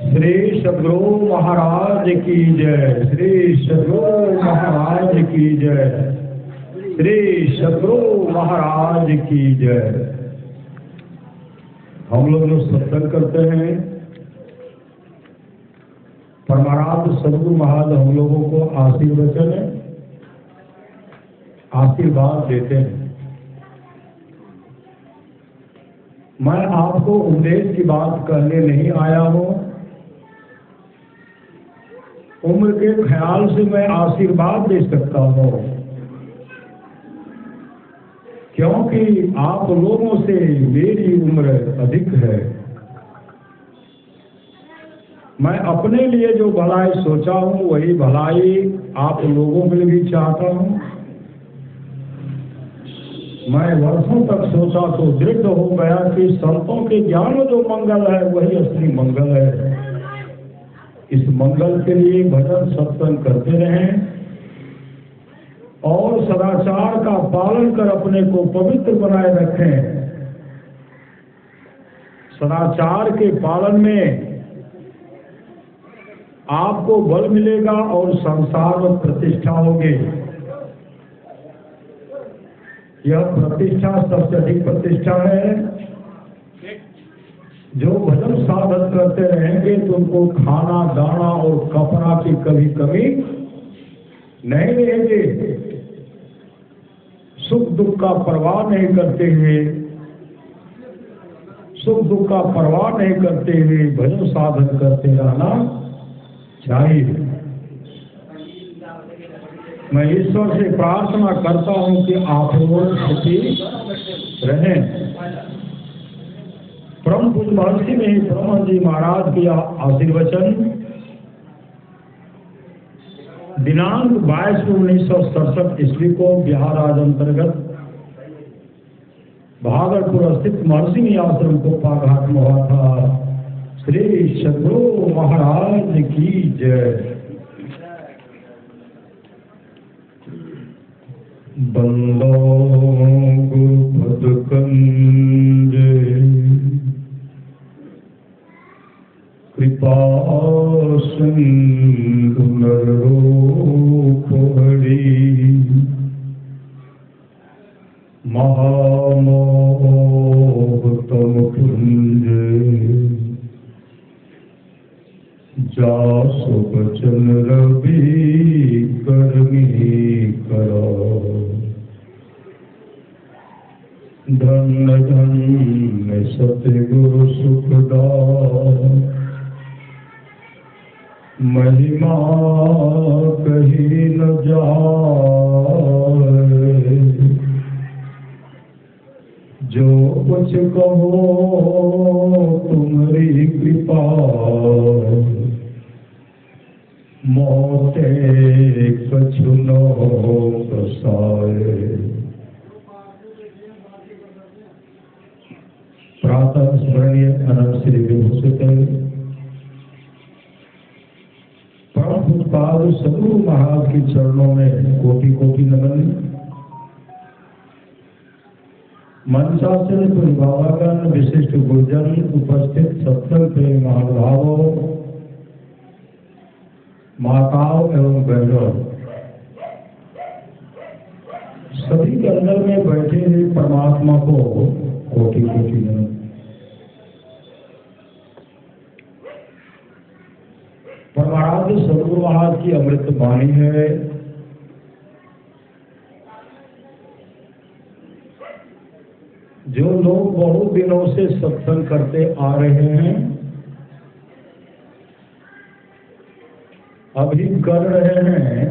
श्री सद्गुरु महाराज की जय। श्री सद्गुरु महाराज की जय। श्री सद्गुरु महाराज की जय। हम लोग जो सत्संग करते हैं, परमाराध्य सद्गुरु महाराज हम लोगों को आशीर्वाद देते हैं। मैं आपको उपदेश की बात कहने नहीं आया हूं, उम्र के ख्याल से मैं आशीर्वाद दे सकता हूं, क्योंकि आप लोगों से मेरी उम्र अधिक है। मैं अपने लिए जो भलाई सोचा हूं वही भलाई आप लोगों के लिए भी चाहता हूं। मैं वर्षों तक सोचा तो दृढ़ हो गया कि संतों के ज्ञान जो मंगल है वही असली मंगल है। इस मंगल के लिए भजन सत्संग करते रहें और सदाचार का पालन कर अपने को पवित्र बनाए रखें। सदाचार के पालन में आपको बल मिलेगा और संसार में प्रतिष्ठा होगी। यह प्रतिष्ठा सबसे अधिक प्रतिष्ठा है। जो भजन साधन करते रहेंगे तो उनको खाना दाना और कपड़ा की कभी कमी नहीं रहेगी। सुख दुख का परवाह नहीं करते हुए भजन साधन करते रहना चाहिए। मैं ईश्वर से प्रार्थना करता हूं कि आप लोग सुखी रहें। परम पूज्य महर्षि में ब्रह्म जी महाराज के आशीर्वचन दिनांक 22/1967 ईस्वी को बिहार राज्य अंतर्गत भागलपुर स्थित महर्षि आश्रम को पाघाट में हुआ था। श्री सद्गुरु महाराज की जय। बंदो गुरुपद कंज कृपा सिंधु नररूप हरि महामोह तम कुंज जासु बचन रवि करमी करो। धन्य धन्य सतगुरु सुखदास महिमा कही न जाए। जो कुछ कहो तुम्हारी कृपा मोते कछु न बसाए। प्रातः स्मरणीय अनंत श्री विभूषित परम पूज्य सद्गुरु महाराज के चरणों में कोटि कोटि नमन। मंचासन परिभावगण विशिष्ट गुरुजन उपस्थित सत्संग प्रेम महानुभावों माताओं एवं बहनों, सभी के अंदर में बैठे हुए परमात्मा को कोटि कोटि नमन। परमाराध्य सद्गुरु महाराज की अमृत वाणी है। जो लोग बहुत दिनों से सत्संग करते आ रहे हैं, अभी कर रहे हैं,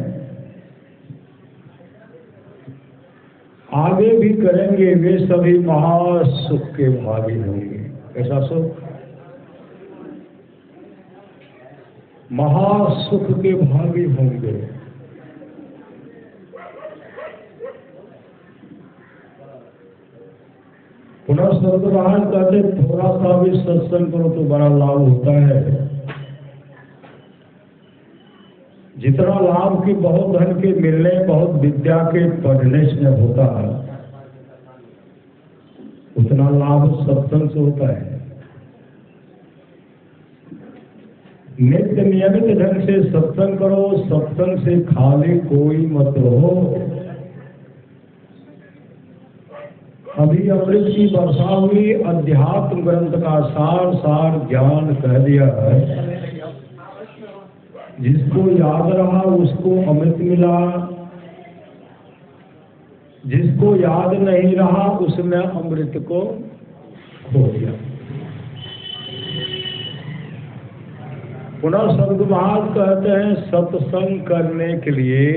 आगे भी करेंगे, वे सभी महासुख के भागी होंगे। ऐसा सुख महासुख के भागी होंगे। पुनः सदगुरुराज कहते थोड़ा सा भी सत्संग करो तो बड़ा लाभ होता है। जितना लाभ की बहुत धन के मिलने, बहुत विद्या के पढ़ने से होता है, उतना लाभ सत्संग से होता है। नित्य नियमित ढंग से सत्संग करो, सत्संग से खाली कोई मत रहो। अभी अमृत की वर्षा हुई, अध्यात्म ग्रंथ का सार सार ज्ञान कह दिया है। जिसको याद रहा उसको अमृत मिला, जिसको याद नहीं रहा उसने अमृत को खो दिया। पुनः सद्गुरु महाराज कहते हैं सत्संग करने के लिए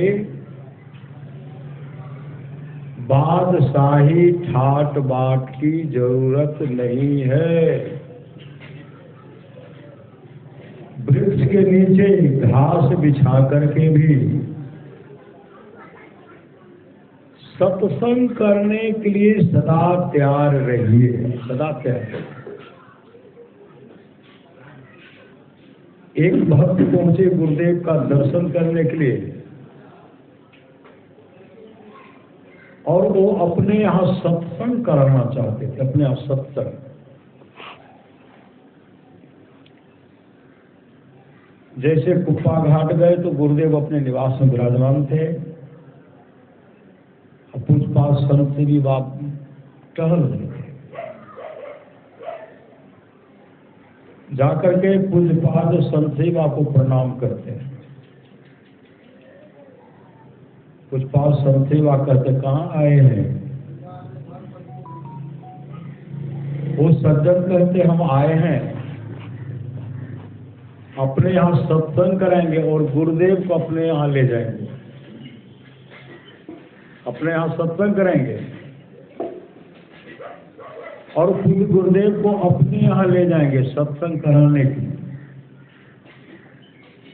बादशाही ठाट बाट की जरूरत नहीं है। वृक्ष के नीचे घास बिछा करके भी सत्संग करने के लिए सदा तैयार रहिए, सदा तैयार। एक भक्त पहुंचे गुरुदेव का दर्शन करने के लिए और वो अपने यहाँ सत्संग कराना चाहते थे, अपने यहाँ सत्संग। जैसे कुप्पा घाट गए तो गुरुदेव अपने निवास में विराजमान थे। पूजपाल संत से भी बाप टहल रहे थे। जाकर के पूजपाल संत सेवा को प्रणाम करते हैं। पूजपाल संत सेवा कहते कहाँ आए हैं? वो सज्जन कहते हम आए हैं अपने यहाँ सत्संग कराएंगे और गुरुदेव को अपने यहाँ ले जाएंगे, अपने यहाँ सत्संग करेंगे और पूज्य गुरुदेव को अपने यहाँ ले जाएंगे सत्संग कराने के लिए।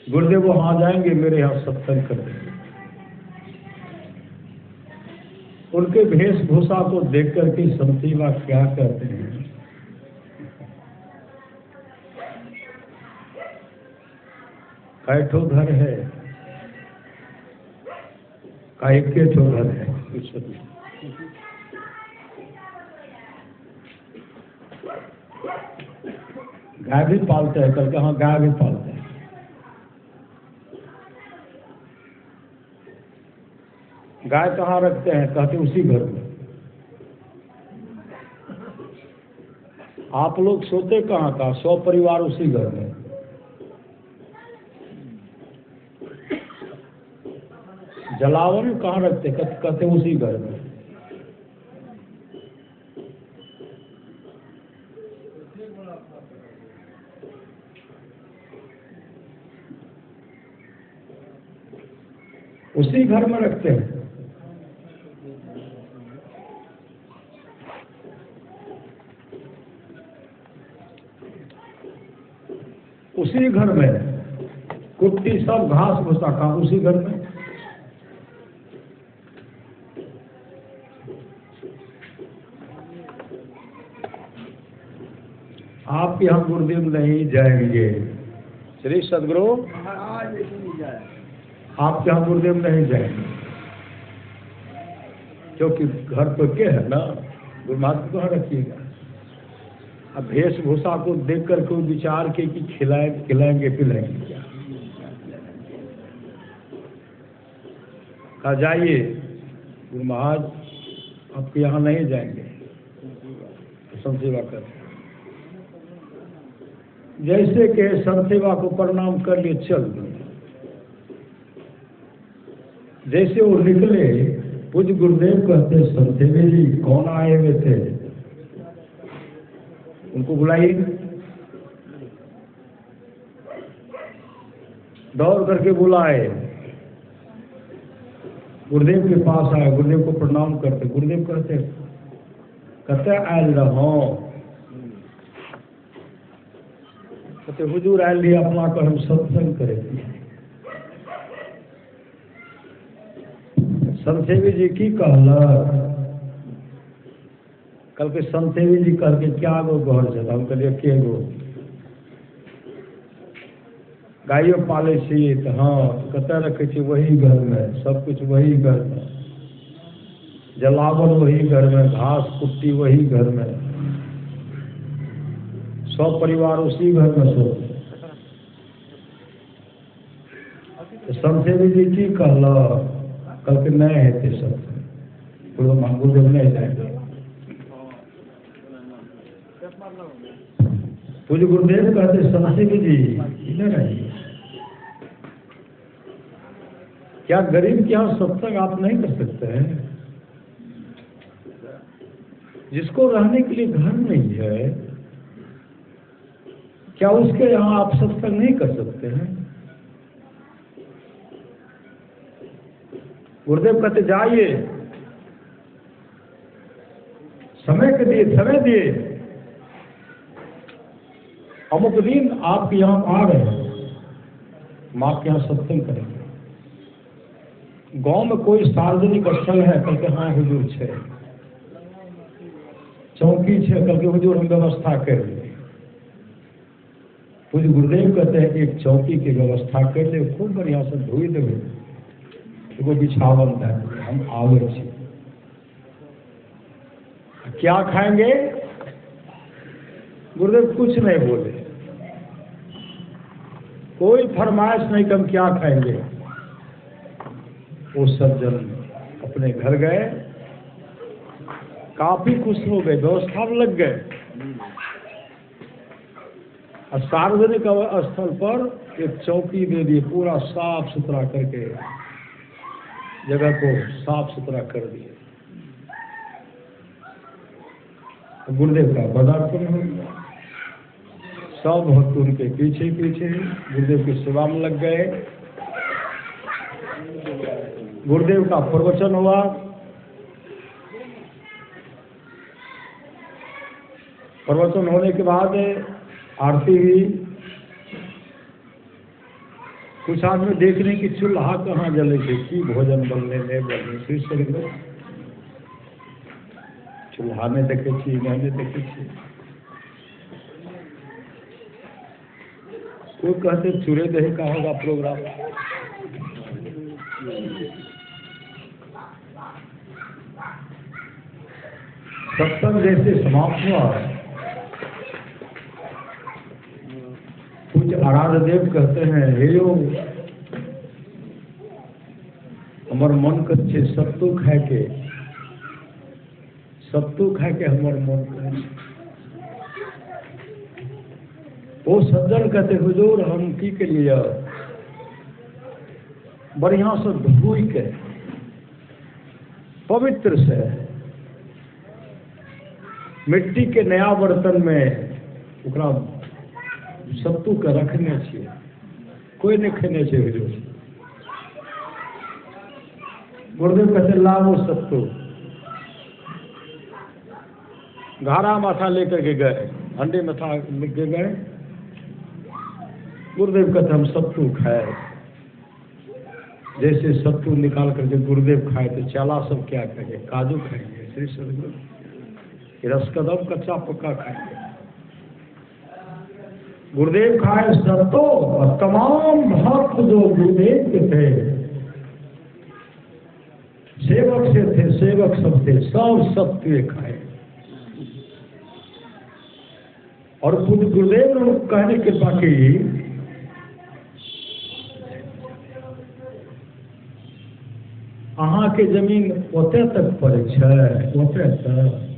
गुरुदेव वहां जाएंगे, मेरे यहाँ सत्संग करेंगे। उनके वेशभूषा को देख करके संत सेवा क्या कहते हैं? कैठो घर है, के ठो घर है। गाय भी पालते हैं, कल हाँ गाय भी पालते हैं। गाय कहाँ रखते हैं? कहते उसी घर में। आप लोग सोते कहाँ का? 100 परिवार उसी घर में। जलावन कहाँ रखते? कहते उसी घर में। उसी घर में रखते हैं। उसी घर में कुट्टी सब घास भूसा का उसी घर में। आप यहाँ गुरुदेव नहीं जाएंगे। श्री सदगुरु आप यहाँ गुरुदेव नहीं जाएंगे क्योंकि घर तो क्या है ना, गुरु महाराज को कहाँ रखिएगा। अब वेशभूषा को देख कर कोई विचार के कि खिलाएंगे पिलाएंगे क्या? कहा जाइए गुरु महाराज आपके यहाँ नहीं जाएंगे, संत सेवा कर। जैसे कि संत सेवा को प्रणाम कर लिए चल दिए। जैसे वो निकले, पूज्य गुरुदेव कहते संत सेवी जी कौन आए हुए थे? उनको बुलाइए। दौड़ करके बुलाए, गुरुदेव के पास आए, गुरुदेव को प्रणाम करते। गुरुदेव कहते आयल रहो, कहते हुजूर आयल लिए अपना कर हम सत्संग करेंगे। संत सेवी जी की कहला कल के संत सेवी जी करके क्या गो घर से हम कहलिए के गो गाइयो पाले छी तो हाँ कतऽ रखे छी? वही घर में, सब कुछ वही घर में, जलावन वही घर में, घास कुट्टी वही घर में, सब परिवार उसी घर में सो। संसेवी जी की कहला कल के नए है थे सब पूरा गुरुदेव नहीं जाएगा। पूज्य गुरुदेव कहते संसेवी जी इधर आइए। क्या गरीब के यहाँ सत्संग आप नहीं कर सकते हैं? जिसको रहने के लिए घर नहीं है, क्या उसके यहाँ आप सत्संग नहीं कर सकते हैं? गुरुदेव कहते जाइए, समय दिए, अमुक दिन आपके यहाँ आ रहे हैं, हम आपके यहाँ सत्संग करेंगे। गांव में कोई सार्वजनिक स्थल है? कल के हाँ हुजूर छे। चौकी छे? कल के हुजूर हम व्यवस्था कर ले। पूज्य गुरुदेव कहते हैं एक चौकी की व्यवस्था कर ले, खूब बढ़िया से धोई देवे, एगो बिछावन है, हम आवे छी। क्या खाएंगे? गुरुदेव कुछ नहीं बोले, कोई फरमाइश नहीं कि हम क्या खाएंगे। वो सज्जन अपने घर गए, काफी खुश हो गए, व्यवस्था में लग गए। सार्वजनिक स्थल पर एक चौकी दे दी, पूरा साफ सुथरा करके जगह को साफ सुथरा कर दिए। गुरुदेव का पदार्पण हो गया। सब भक्त उनके पीछे गुरुदेव की सेवा में लग गए। गुरुदेव का प्रवचन हुआ। प्रवचन होने के बाद आरती हुई। कुछ आदमी देखने की चूल्हा कहाँ जले थे, की भोजन बनने नहीं बनने, फिर से चूल्हा ने देखे छी, मैंने देखे छी। कोई कहते चूरे दही का होगा प्रोग्राम। सत्संग जैसे समाप्त हुआ, कुछ आराध्य देव कहते हैं, हे यो हमार मन कच्छे सत्तू खाए के हमार मन करे। वो सज्जन कहते हुजूर हम की के लिए बढ़िया से धोई के पवित्र से मिट्टी के नया बर्तन में ओकरा सत्तू के रखने छिए, कोई नहीं खेने छे हुजूर। गुरुदेव कहते लाओ सत्तू। घारा माथा लेकर के गए, अंडे माथा लेके गए। गुरुदेव कहते हम सत्तू खाए। जैसे सत्तू निकाल करके गुरुदेव खाए तो चाला सब क्या कहे, काजू खाएंगे, श्री सदगुरु रसकदम कच्चा पक्का खाएंगे। गुरुदेव खाए सत्तू और तमाम भक्त जो गुरुदेव के थे, सेवक सब थे, सब सत्तू खाए। और खुद गुरुदेव ने कहने के बाकी अहाँ के जमीन ओते तक पड़े छे, ओते तक।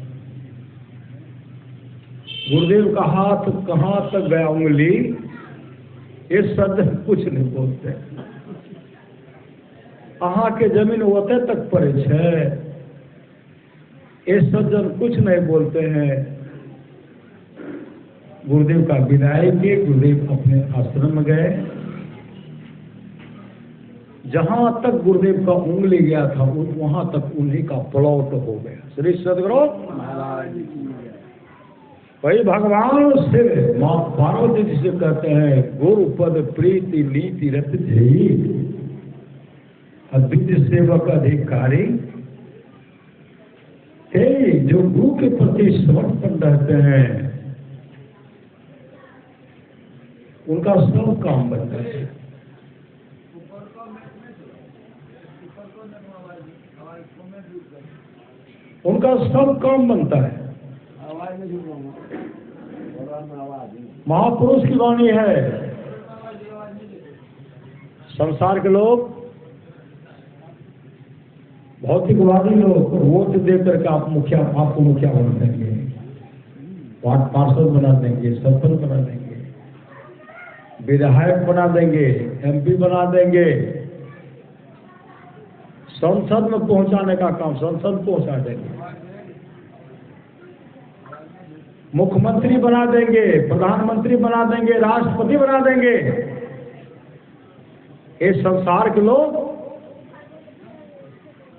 गुरुदेव का हाथ कहाँ तक गया उंगली, ये सज्जन कुछ नहीं बोलते। अहाँ के जमीन ओते तक पड़े छे, ये सज्जन कुछ नहीं बोलते हैं। गुरुदेव का विदाई के गुरुदेव अपने आश्रम में गए। जहां तक गुरुदेव का उंगली गया था वहां तक उन्हीं का प्लॉट हो गया। श्री सदगुरु भाई भगवान से मां पार्वती जी से कहते हैं, गुरु पद प्रीति नीति रत जई अद्वितीय सेवक अधिकारी। जो गुरु के प्रति समर्पण रहते हैं उनका सब काम बनता है। उनका सब काम बनता है। महापुरुष की वाणी है, संसार के लोग, भौतिकवादी लोग वोट दे करके आपको मुखिया बना देंगे, वार्ड पार्षद बना देंगे, सरपंच बना देंगे, विधायक बना देंगे, MP बना देंगे, संसद में पहुंचाने का काम संसद पहुंचा देंगे, मुख्यमंत्री बना देंगे, प्रधानमंत्री बना देंगे, राष्ट्रपति बना देंगे। ये संसार के लोग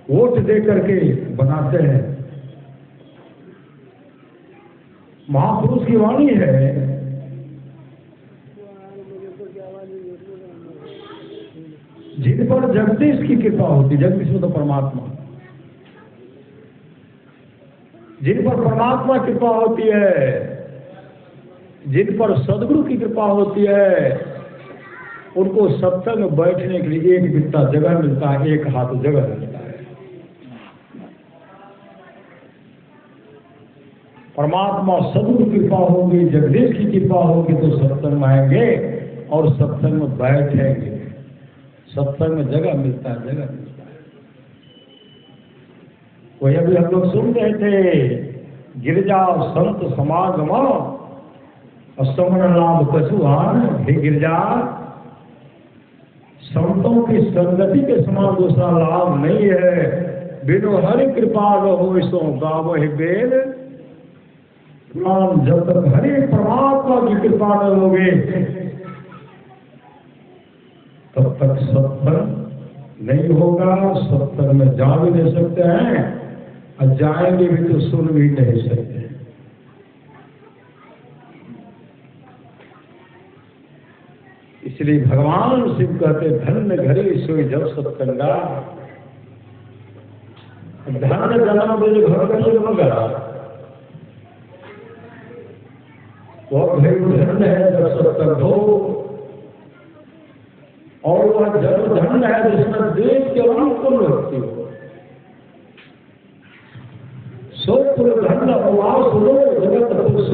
वोट दे करके बनाते हैं। महापुरुष की वाणी है, जिन पर जगदीश की कृपा होती, जगदीश में तो परमात्मा, जिन पर परमात्मा की कृपा होती है, जिन पर सदगुरु की कृपा होती है, उनको सत्संग में बैठने के लिए एक बित्ता जगह मिलता है, एक हाथ जगह मिलता है। परमात्मा सदगुरु की कृपा होगी, जगदीश की कृपा होगी तो सत्संग में आएंगे और सत्संग में बैठेंगे। सत्संग में जगह मिलता है, जगह मिलता है। वही अभी हम लोग सुन रहे थे, गिरजा संत समागम असमन लाभ कछुआन। हे गिरजा, संतों की संगति के समान दूसरा लाभ नहीं है। बिनु हरि कृपा हो सो गावहि वेद पुराण। जब तक हरि परमात्मा की कृपा न होगे तब तक सत्संग नहीं होगा। सत्संग में जा भी नहीं सकते हैं और जाएंगे भी तो सुन भी नहीं सकते। इसलिए भगवान शिव कहते धन्य घरे सोई जब सत्संगा। धन्य जन्म दे घर करिए मगर वह धन्य है जब सत्संग हो, और वह जन्म धन्य है जिसमें देश के अनुकूल व्यक्ति हो। सोपुर धन्य उवास हो जगत पुरुष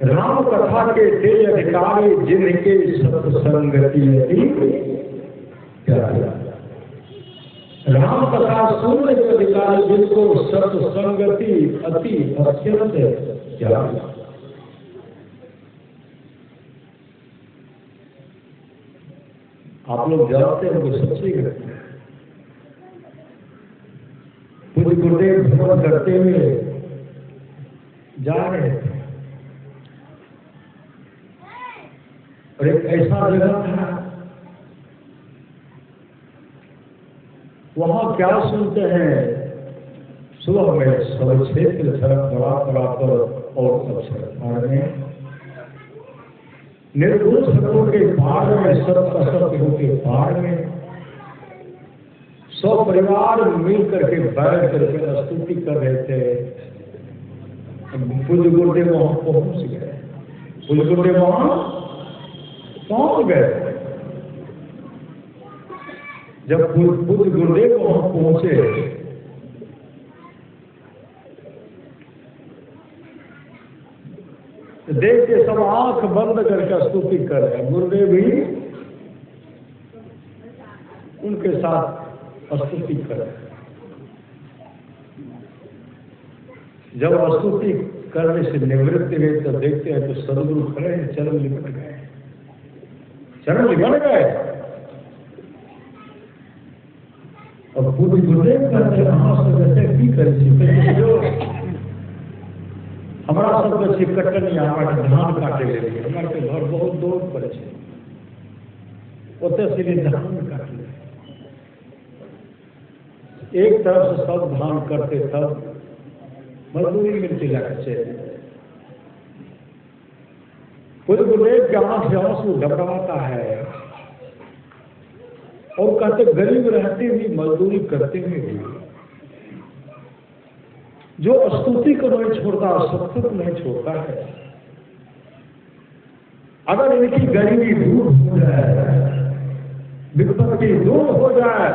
राम कथा के तेज अधिकारी जिनके सत्संगति राम कथा सुनने के अधिकारी जिनको सत्संगति अति अत्यंत क्या। आप लोग जानते हैं वो सच्ची घटना। पूज्य गुरुदेव भ्रमण करते हुए जा रहे थे और एक ऐसा जगह था, वहां क्या सुनते हैं, सुबह में सब क्षेत्र सड़क बराबर और अक्षर में निर्गुण सत्यों के पहाड़ में, सत्य असत्यों के पहाड़ में सब परिवार मिल करके बैठ करके स्तुति कर रहे थे। पूज्य गुरुदेव वहां पहुंच गए। पूज्य गुरुदेव वहां पहुंच गए। जब पूज्य गुरुदेव वहां पहुंचे देख के सब आंख बंद करके स्तुति कर रहे हैं। गुरुदेव भी उनके साथ स्तुति कर। जब स्तुति करने से निवृत्त हुए तो देखते हैं तो सदगुरु खड़े हैं, चरण लिपट गए, चरण लिपट गए। और पूज्य गुरुदेव कहते हमारा सब से कट्टन धान काटे ले हमारे घर बहुत दूर पड़े ओते से धान काट ले। एक तरफ से सब धान करते तब मजदूरी मिलती लगे। पूज्य गुरुदेव के आंख से आंसू घबराता है और कहते गरीब रहते हुए मजदूरी करते हुए भी जो स्तुति को नहीं छोड़ता, सत्संग नहीं छोड़ता है। अगर इनकी गरीबी दूर हो जाए, विपत्ति दूर हो जाए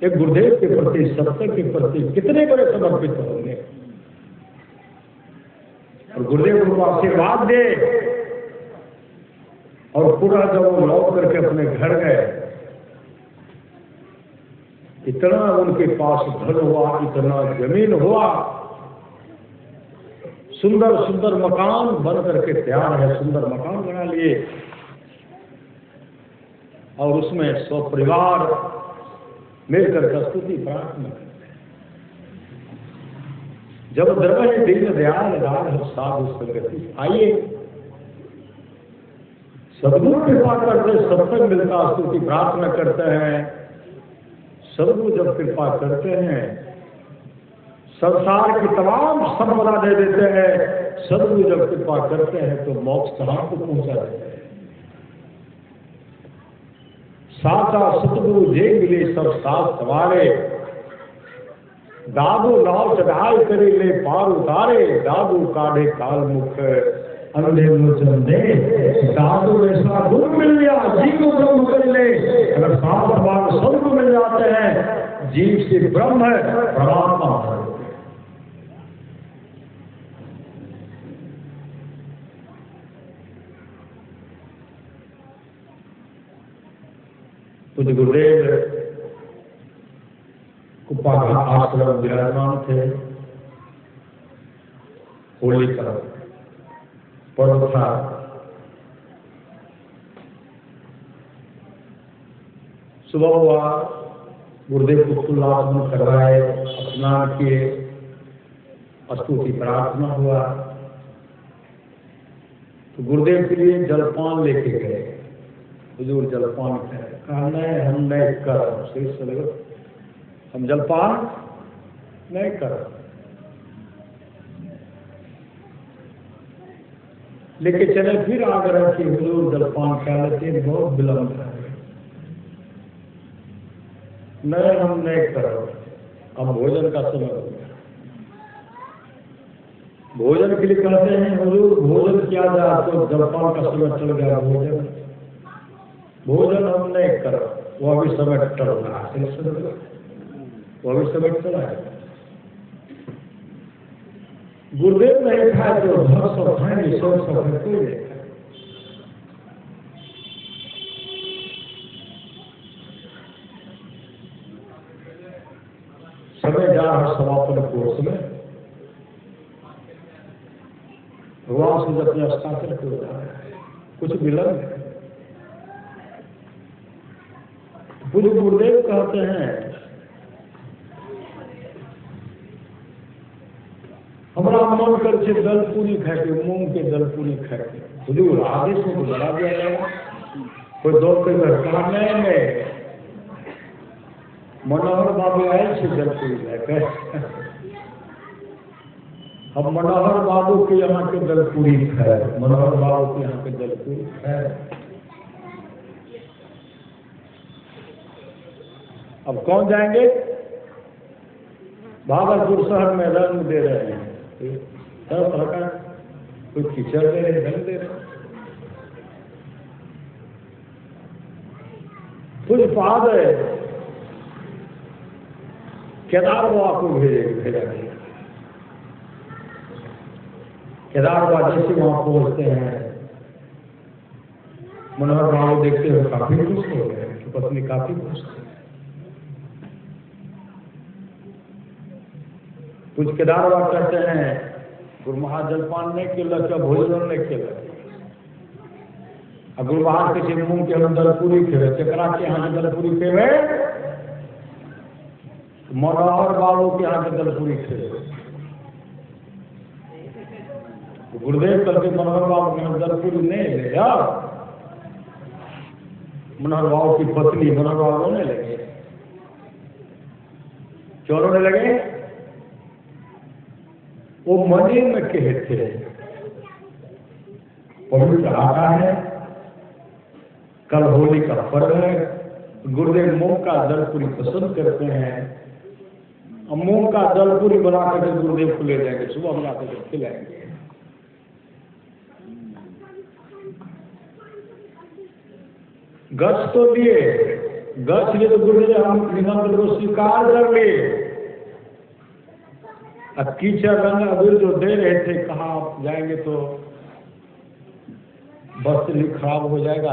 एक गुरुदेव के प्रति, सत्संग के प्रति कितने बड़े समर्पित होंगे। और गुरुदेव उनको आशीर्वाद दे और पूरा जब वो लौट करके अपने घर गए, इतना उनके पास धन हुआ, इतना जमीन हुआ, सुंदर सुंदर मकान बन करके तैयार है, सुंदर मकान बना लिए और उसमें सब परिवार मिलकर स्तुति प्रार्थना करते हैं। जब दरबार दीन दयाल राज साधु संगति आइए, सदगुरु कृपा करते, सत्संग मिलता, स्तुति प्रार्थना करते हैं। सदगुरु जब कृपा करते हैं, संसार की तमाम संपदा दे देते हैं। सदगुरु जब कृपा करते हैं तो मोक्ष कहाँ को पहुंचा देते हैं। साचा सतगुरु जे मिले सब साथ सवारे, दादू नाव चढ़ाई करे ले पार उतारे, दादू काढ़े काल मुख अंधे लोचन दे, दादू ऐसा गुरु मिल गया जीव को ब्रह्म कर ले। अगर सात बार सदगुरु मिल जाते हैं, जीव से ब्रह्म है, परमात्मा है। कुछ गुरुदेव कुप्पा का आश्रम विराजमान थे। होली का पर्व था। सुबह हुआ, गुरुदेव को कुल्लासमन करवाए, स्नान किए, स्तुति प्रार्थना हुआ तो गुरुदेव के लिए जलपान लेके गए। हुजूर जलपान कहा नहीं, हम नहीं कर, हम जलपान नहीं कर। लेके चले फिर आग्रह कि हुजूर जलपान कर लेते, बहुत विलंब है। नहीं, हम नहीं करो, अब भोजन का समय हो गया। भोजन के लिए कहते हैं हुजूर भोजन किया जाए तो जलपान का समय चल गया। भोजन हम नहीं करो, वो अभी समय टल रहा है, वो अभी समय चला है। गुरुदेव नहीं खाए तो घर सब खाएंगे, सब कोई नहीं। समय जा रहा समापन कोर्स में, भगवान से अपने हस्ताक्षर को जा रहा है, कुछ विलंब है। पूज्य गुरुदेव कहते हैं हमारा मन कर से दल पूरी खाए, मूंग के दल पूरी खाए। हुजूर आदेश में बना दिया जाएगा, कोई दो के कहा नहीं, मनोहर बाबू आए से दल पूरी लेकर, हम मनोहर बाबू के यहाँ के दल पूरी खाए, मनोहर बाबू के यहाँ के दल पूरी खाए। अब कौन जाएंगे? भागलपुर शहर में रंग दे रहे हैं, तरह तरह का, कोई कीचड़ दे रहे, रंग दे रहे। कुछ बाद केदार बाबा को भेजा गया। केदार बाबा जैसे वहां पहुंचते हैं, मनोहर बाबू देखते हुए काफी खुश हो गए, पत्नी काफी खुश थी। कुछ केदार बाबा कहते हैं गुरु महाजलपान नहीं केलक, भोजन नहीं केलक। गुरु महाराज के मुंह के हम दलपूरी खेवे, चकरा के यहाँ के दलपूरी खेवे, मनोहर बाबू के यहाँ के दलपूरी खेवे। गुरुदेव करके मनोहर बाबू के यहाँ दलपूरी नहीं ले जाओ। मनोहर बाबू की पत्नी मनोहर बाबू रोने लगे। क्यों रोने लगे? वो मने में कहे थे पवित्र आ रहा है, कल होली का पर्व है, गुरुदेव मूंग का दलपूरी पसंद करते हैं, मूंग का दलपूरी बना करके गुरुदेव को ले जाएंगे, सुबह बना करके खिलाएंगे। गच तो दिए गच्छ ले तो गुरुदेव हम निमंत्रण को स्वीकार कर ले। अब कीचड़ रंग अबीर जो दे रहे थे, कहाँ आप जाएंगे तो वस्त्र भी खराब हो जाएगा।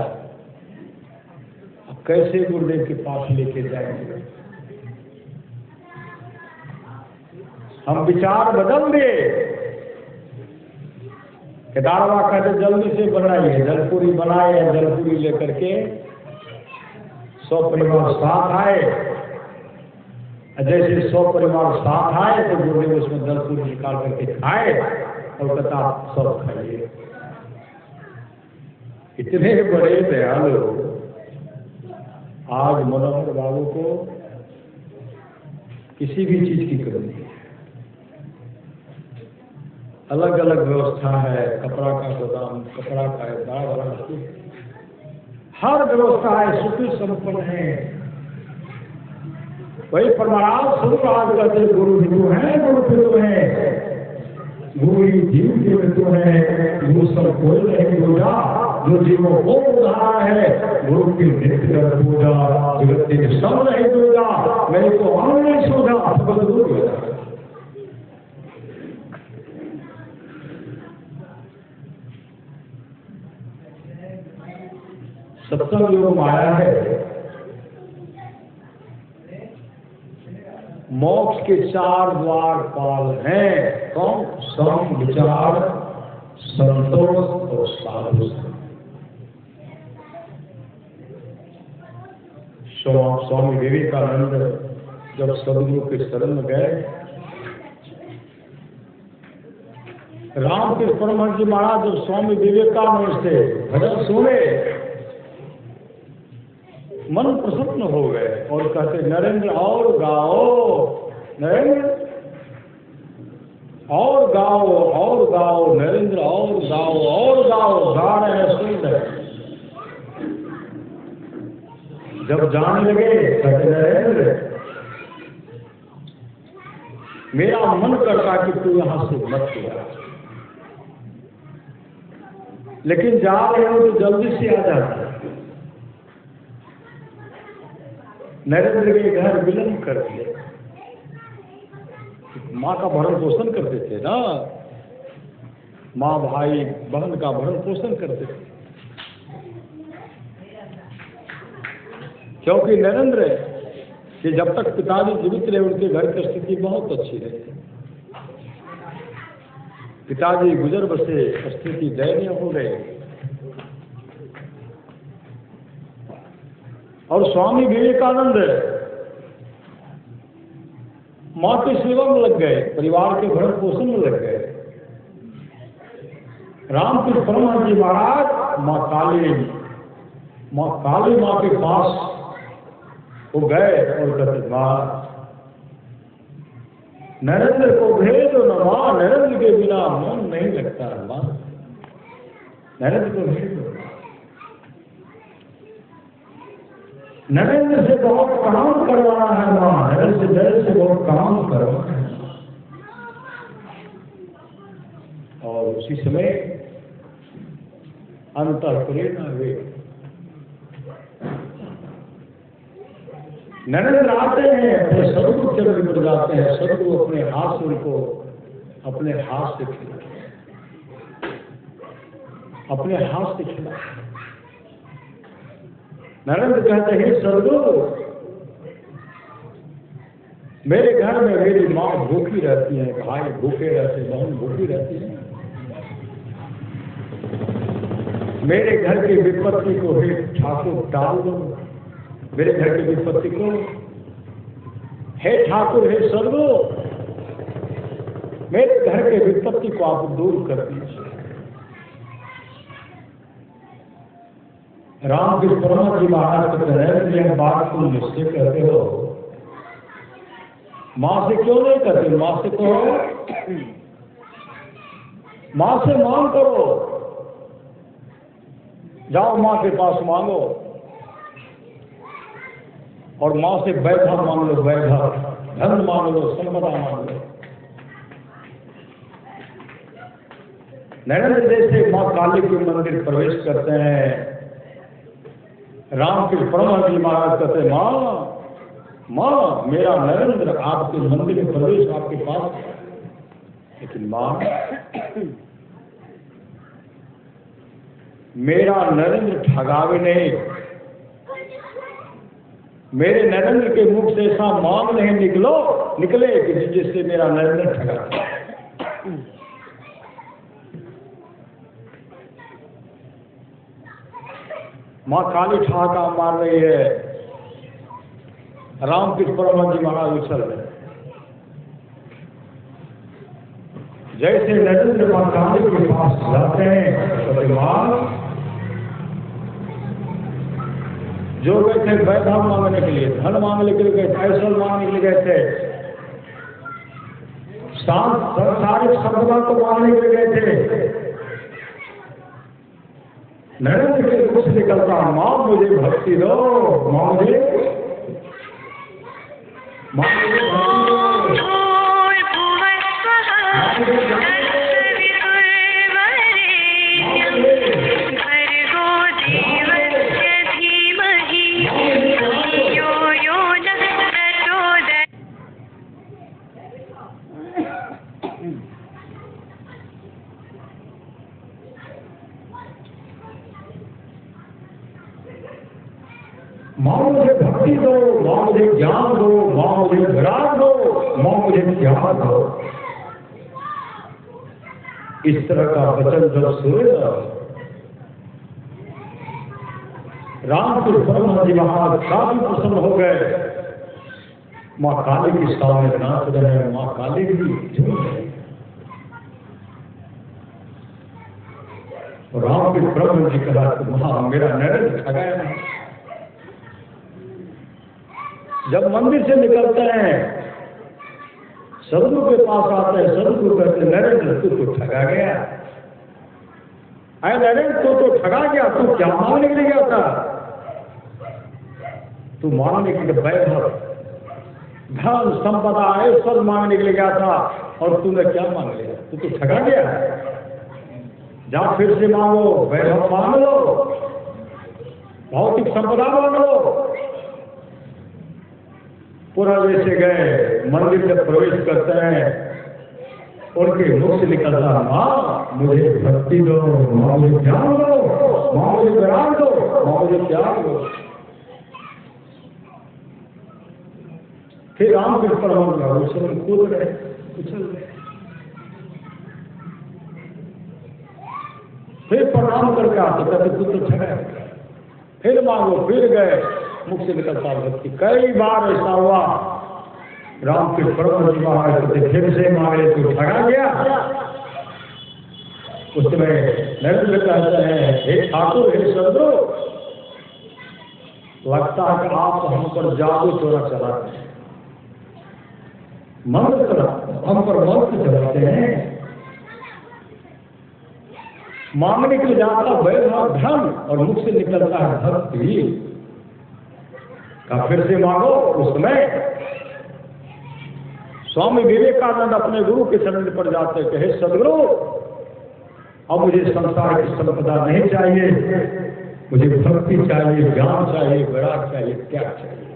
अब कैसे गुरुदेव के पास लेके जाएंगे? हम विचार बदल दे। केदारवा कहते जल्दी से बनाइए, जलपूरी बनाए, जलपूरी लेकर के 100 परिवार साथ आए। जैसे 100 परिवार साथ आए तो गुरुदेव उसमें जलपूरी निकाल करके खाए और कहता आप सब खाइए। इतने बड़े दयालु आज मनोहर बाबू को किसी भी चीज की कमी नहीं है। अलग अलग व्यवस्था है, कपड़ा का गोदाम, कपड़ा का है, दाल वाला, हर व्यवस्था है, सुखी संपन्न है। वही परमाराम स्वरूप आज कहते गुरु हिंदू है, गुरु हिंदू है, गुरु ही जीव के मृत्यु है, गुरु सब कोई नहीं दूजा, जो जीवों को उधारा है, गुरु की नित्य पूजा, जगत के सब नहीं दूजा, मेरे को हम नहीं सोचा, सब दूर हो जाए। सत्संग योग माया है। मोक्ष के 4 द्वारपाल हैं। कौन? सम, विचार, संतोष और साधु। स्वामी विवेकानंद जब सदगुरु के शरण में गए, रामकृष्ण परमहंस जी महाराज जब स्वामी विवेकानंद से भजन सुने, मन प्रसन्न हो गए और कहते नरेंद्र और गाओ, नरेंद्र और गाओ, और गाओ, नरेंद्र और गाओ, और गाओ, गा रहे हैं, सुन रहे। जब जाने लगे कहते नरेंद्र मेरा मन करता कि तू यहां से मत जा, लेकिन जा रहे हो तो जल्दी से आ जाता। नरेंद्र के घर विलंब कर दिए। माँ का भरण पोषण करते थे ना, माँ भाई बहन का भरण पोषण करते थे, क्योंकि नरेंद्र कि जब तक पिताजी जीवित रहे उनके घर की स्थिति बहुत अच्छी रही। पिताजी गुजर बसे, स्थिति दयनीय हो गई। और स्वामी विवेकानंद माँ की सेवा में लग गए, परिवार के भरण पोषण में लग गए। रामकृष्ण परमहंस जी महाराज माँ काली माँ के पास वो गए और कहते माँ नरेंद्र को भेज दो ना माँ, नरेंद्र के बिना मन नहीं लगता है माँ, नरेंद्र को भेज दो। नरेंद्र से बहुत काम करवाना है माँ, नरेंद्र से बहुत काम करवाना है। और उसी समय अंतर प्रेरणा हुए। नरेंद्र आते हैं, अपने सदगुरु चरण में जाते हैं, सदगुरु अपने हाथ से उनको अपने हाथ से खिला, अपने हाथ से खिला। नरेंद्र कहते हैं सदगुरु मेरे घर में मेरी माँ भूखी रहती है, भाई भूखे रहते, बहन भूखी रहती है, मेरे घर की विपत्ति को हे ठाकुर टाल दो, मेरे घर की विपत्ति को हे ठाकुर, हे सदगुरु मेरे घर के विपत्ति को आप दूर कर दीजिए। रामकृष्ण परमहंस जी महाराज कहते हैं यह बात तुम मुझसे कहते हो, माँ से क्यों नहीं कहते? माँ से कहो, माँ से मांग करो, जाओ माँ के पास मांगो और माँ से वैभव मांग लो, वैभव धन मांग लो, संपदा मांग लो। नरेंद्र जैसे माँ काली के मंदिर प्रवेश करते हैं, रामकृष्ण परमहंस जी महाराज कहते, माँ माँ मेरा नरेंद्र आपके मंदिर में प्रवेश आपके पास है। लेकिन माँ मेरा नरेंद्र ठगावे नहीं, मेरे नरेंद्र के मुख से ऐसा मांग नहीं निकले कि जिससे मेरा नरेंद्र ठगा। माँ काली ठहाका मार रही है, रामकृष्ण परमहंस जी महाराज उछल रहे। जैसे नरेंद्र माँ काली के पास जाते हैं तो माँ जो गए थे वैभव मांगने के लिए, धन मांगने के लिए गए, ऐश्वर्य मांगने के लिए गए थे, सांसारिक संपदा को मांगने के लिए गए थे, नरेंद्र के मुख से निकलता, माँ मुझे भक्ति दो, माँ मुझे भक्ति दो। माँ मुझे भक्ति दो, माँ मुझे ज्ञान दो, माँ मुझे विराग दो, माँ मुझे ज्ञान दो। इस तरह का वचन जब सुने रामकृष्ण परमहंस जी महाराज काफी प्रसन्न हो गए। माँ काली की सामने नाच रहे, माँ काली की झूम रहे। रामकृष्ण परमहंस जी कहा, महा मेरा नरेंद्र ठगाया नहीं। जब मंदिर से निकलते हैं, सदगुरु के पास आते हैं, सदगुरु कहते, नरेंद्र तू तो ठगा गया। अरे नरेंद्र तू तो ठगा गया, तू क्या मांगने के लिए गया था? तू मांगने के लिए वैभव, धन, संपदा, ऐश्वर्य मांगने के लिए गया था, और तूने क्या मांग लिया? तू तो ठगा गया। जा फिर से मांगो, वैभव मांग लो, भौतिक संपदा मांग लो। पूरा जैसे गए, मंदिर में प्रवेश करते हैं, उनके मुख से निकलता, माँ मुझे भक्ति दो, माँ मुझे ज्ञान दो, माँ मुझे विराग दो, माँ मुझे त्याग दो। फिर रामकृष्ण परमहंस उछल कूद रहे, उछल रहे। फिर प्रणाम करके आते, कहते तू तो ठगा। फिर मांगो, फिर गए, मुख से निकलता भक्ति। कई बार ऐसा हुआ, रामकृष्ण परमहंस जी महाराज फिर से मांगे तो ठगा गया। उसमें नरेंद्र कहते हैं, हे ठाकुर, हे सदगुरु, लगता है कि आप हम पर जादू चोरा चलाते हैं, मंत्र हम पर मंत्र चलाते हैं। मांगने के लिए जाता वैभव धन और मुख से निकलता है भक्ति का। फिर से मांगो। उस समय स्वामी विवेकानंद अपने गुरु के चरण पर जाते थे, हे सदगुरु, अब मुझे संसार की संपदा नहीं चाहिए, मुझे भक्ति चाहिए, ज्ञान चाहिए, विराग चाहिए, त्याग चाहिए।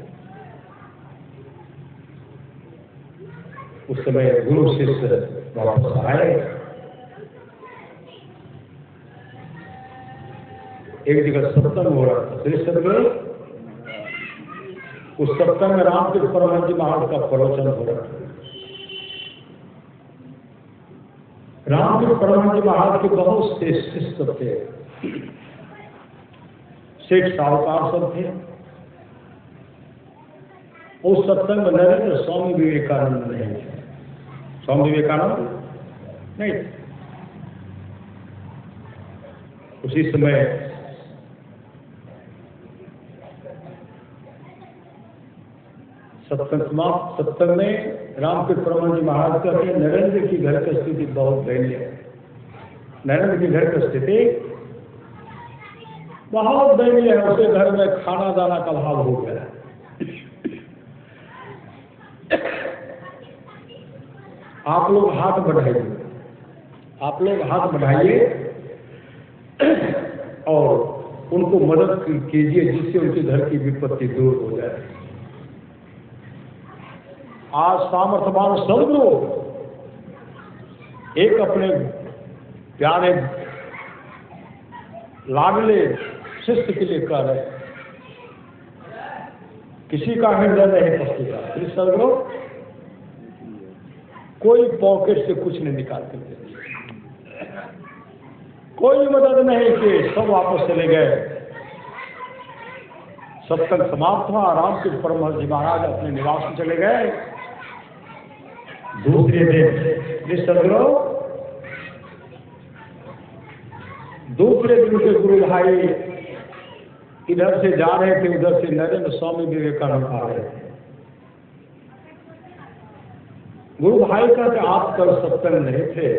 उस समय गुरु शिष्य वापस आए। एक जगह सत्संग हो रहा था, श्री सदगुरु, उस सत्संग में रामकृष्ण परमहंस जी महाराज का प्रवचन हो रहा था। रामकृष्ण परमहंस जी महाराज के बहुत से शिष्य थे, सेठ साहूकार सब थे। उस सत्संग में नरेंद्र स्वामी विवेकानंद नहीं थे। स्वामी विवेकानंद नहीं थे। उसी समय सत्संग में रामकृष्ण परमहंस जी महाराज कहते हैं, नरेंद्र की घर की स्थिति बहुत दयनीय है। नरेंद्र की घर की स्थिति बहुत दयनीय है। उसके घर में खाना दाना का अभाव हो गया है। आप लोग हाथ बढ़ाइए, आप लोग हाथ बढ़ाइए और उनको मदद कीजिए जिससे उनके घर की विपत्ति दूर हो जाए। आज सामर्थ्यवान सदगुरु एक अपने प्यारे लाडले शिष्य के लिए कह रहे, किसी का हृदय नहीं पसंदीदा, फिर सदगुरु कोई पॉकेट से कुछ नहीं निकाल कर दे, कोई मदद नहीं की, सब वापस चले गए। सत्संग समाप्त हुआ, रामकृष्ण परमहंस जी महाराज अपने निवास में चले गए। दूसरे दिन सदगुरु दूसरे दिन के गुरु भाई इधर से जा रहे थे, उधर से नरेंद्र स्वामी विवेकानंद आ रहे थे। गुरु भाई कहते आप कल सत्संग नहीं थे?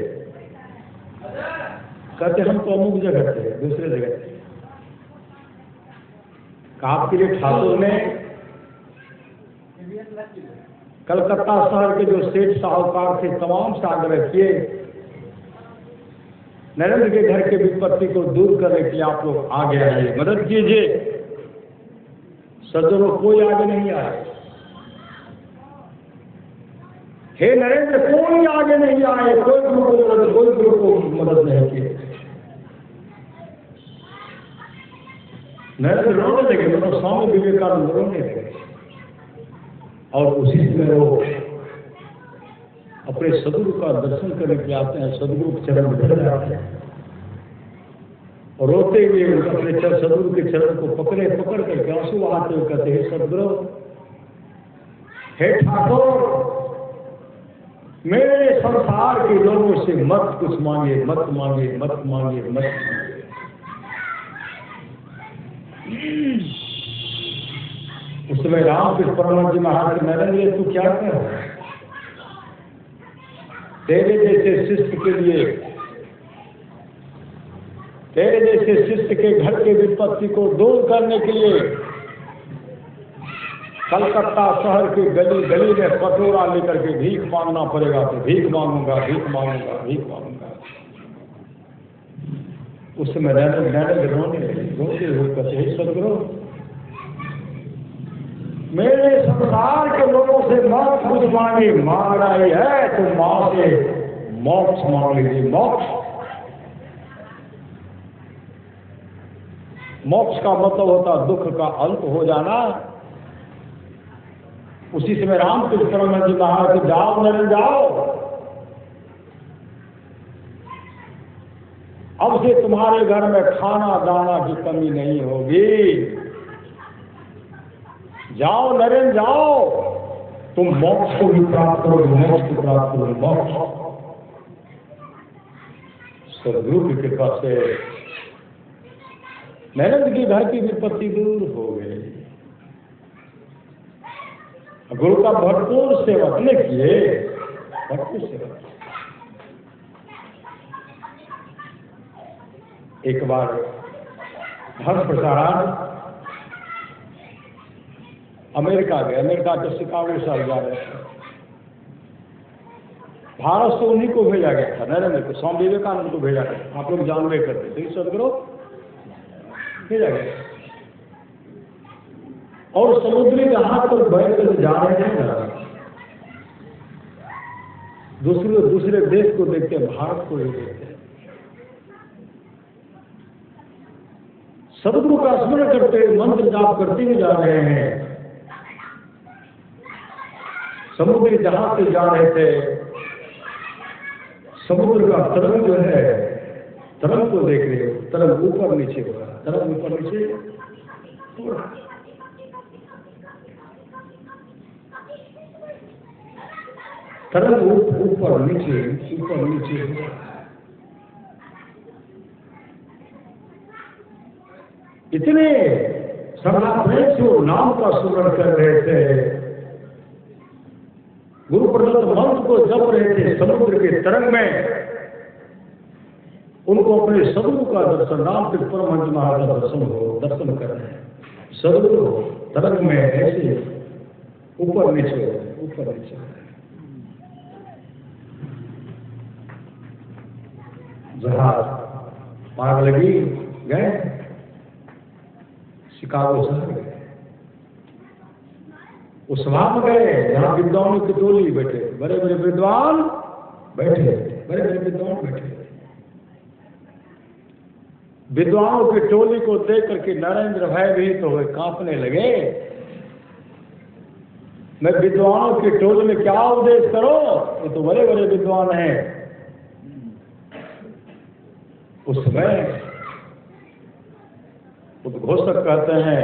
कहते हम तो अमुक जगह थे, दूसरे जगह थे। आपके लिए ठाकुर ने कलकत्ता शहर के जो सेठ साहूकार थे तमाम से आग्रह किए, नरेंद्र के घर के विपत्ति को दूर करने के लिए आप लोग आगे आइए, मदद कीजिए। सज्जनों कोई आगे नहीं आए। हे नरेंद्र, कोई आगे नहीं आए, कोई गुरु को मदद नहीं की। नरेंद्र रोने लगे, मतलब स्वामी विवेकानंद रोने लगे, और उसी समय वो अपने सदगुरु का दर्शन करने के लिए आते हैं, सदगुरु के चरण में गिर जाते हैं और रोते हुए अपने सदगुरु के चरण को पकड़ करके आंसू बहाते हुए कहते हैं, सदगुरु, हे ठाकुर, मेरे संसार के लोगों से मत कुछ मांगे, मत मांगे, मत मांगे, मत मांगे। उस समय रामकृष्ण परमहंस जी महाराज नरेंद्र, तू क्या कर, तेरे जैसे शिष्य के लिए, तेरे जैसे शिष्य के घर के विपत्ति को दूर करने के लिए कलकत्ता शहर के गली गली में कटोरा लेकर के भीख मांगना पड़ेगा, तो भीख मांगूंगा, भीख मांगूंगा, भीख मांगूंगा। उस समय नरेंद्र रोते हुए कहते, सदगुरु, मेरे संसार के लोगों से मत कुछ मांगे, मांग रही है तो मां से मोक्ष मांग लीजिए। मोक्ष, मोक्ष का मतलब होता दुख का अंत हो जाना। उसी समय रामकृष्ण परमहंस जी महाराज कि जाओ नरेंद्र, जाओ, अब से तुम्हारे घर में खाना दाना की कमी नहीं होगी। जाओ नरेंद्र, जाओ, तुम मोक्ष को भी प्राप्त करोगे, मोक्ष को प्राप्त करोगे, मोक्ष। सदगुरु की कृपा से नरेंद्र की घर की विपत्ति दूर हो गई। गुरु का भरपूर सेवक ने किए, भरपूर सेवक। एक बार धर्म प्रचारार्थ अमेरिका गए, अमेरिका के शिकागो शहर जा रहे थे। भारत से उन्हीं को भेजा गया था, नरेंद्र को, स्वामी विवेकानंद को भेजा गया। आप लोग जानवे करते थे, सदगुरु भेजा गया। और समुद्री जहाज पर बैठ कर जा रहे थे ना, दूसरे देश को देखते, भारत को ही देखते। सदगुरु का स्मरण करते, मंत्र जाप करते हुए जा रहे हैं। समुद्री जहाज से जा रहे थे, समुद्र का तरंग जो है, तरंग को देख रहे हो, तरंग ऊपर नीचे हो रहा, तरंग ऊपर नीचे हो रहा, तरंग ऊपर नीचे हो रहा। इतने सर्वश्रेष्ठ नाम का स्मरण कर रहे थे, गुरु प्रदत्त मंत्र को जप रहे थे समुद्र के तरंग में। उनको अपने सदगुरु का दर्शन, रामकृष्ण परमहंस महाराज का दर्शन कर रहे हैं। सदगुरु तरंग में ऐसे ऊपर नीचे, ऊपर नीचे। जहाज पार लगी, गए। शिकागो शहर गए, उस सभा में गए जहां विद्वानों की टोली बैठे, बड़े बड़े विद्वान बैठे, बड़े बड़े विद्वान बैठे। विद्वानों की टोली को देख करके नरेंद्र भयभीत हो गए, कांपने लगे। मैं विद्वानों की टोली में क्या उपदेश करो, ये तो बड़े बड़े विद्वान हैं। उस समय उद्घोषक कहते हैं,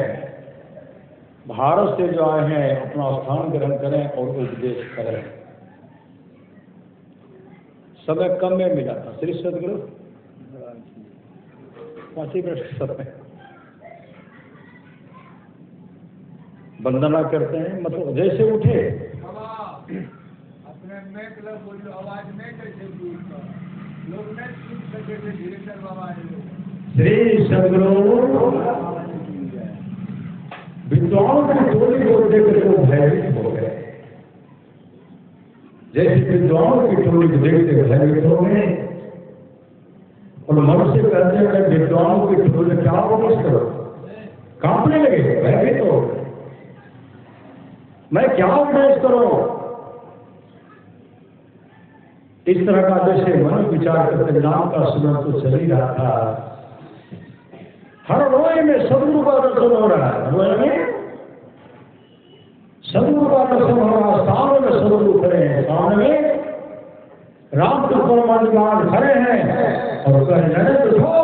भारत से जो आए हैं अपना स्थान ग्रहण करें और उपदेश करें। समय कम में मिला था, श्री सदगुरु 5 मिनट समय वंदना करते हैं, मतलब जैसे उठे अपने में क्लब बोलो, आवाज में कैसे लोग नहीं सुन सके थे, धीरे बाबा श्री सदगुरु विद्वानों की टोली को देखकर वो भयभीत हो गए। जैसे विद्वानों की टोली को देखते भयभीत हो गए और मन से कहते हैं मैं विद्वानों की टोली में क्या उपदेश करो, कांपने लगे, भयभीत हो गए, मैं क्या उपदेश करूं। इस तरह का जैसे मन विचार करते नाम का स्मरण तो चल ही रहा था। हर रोए में सदगुरु का दर्शन हो रहा है, रोए में सदगुरु का दर्शन हो रहा है। सामने में सदगुरु खड़े हैं, सामने में रामकृष्ण परमात्मा खड़े हैं और कह रहे हैं उठो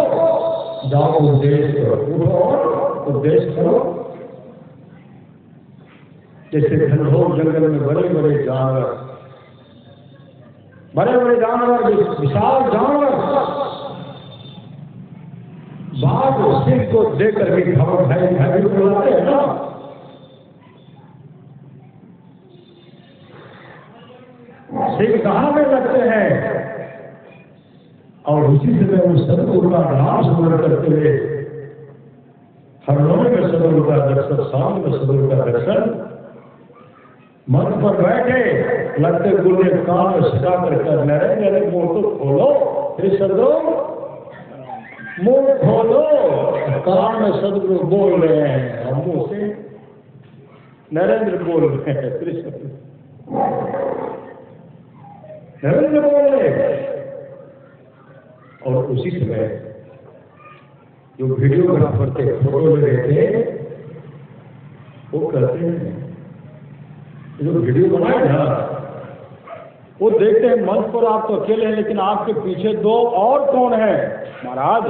जाओ उपदेश करो, उठो और उपदेश करो। जैसे घनघोर जंगल में बड़े बड़े जानवर, विशाल जानवर बाघ सिंह को देकर भी खबर भय बुलाते हैं ना। सिंह कहां लगते हैं और उसी समय उस सदगुरु का नाम स्मरण करते हुए हर रोने में सदगुरु का दर्शन, सामने में सदगुरु का दर्शन, मन पर बैठे लगते गुरु ने कान में सटा कर नरेंद्र मुंह तो खोलो, फिर सदगुरु मुंह खोलो। कान में सदगुरु बोल रहे हैं और मुंह से नरेंद्र बोल रहे हैं, फिर नरेंद्र बोल रहे हैं। और उसी समय जो वीडियोग्राफर थे, फोटो ले रहे थे, वो कहते हैं जो वीडियो बनाए ना, वो देखते हैं मंच पर आप तो अकेले हैं, लेकिन आपके पीछे दो और कौन है महाराज,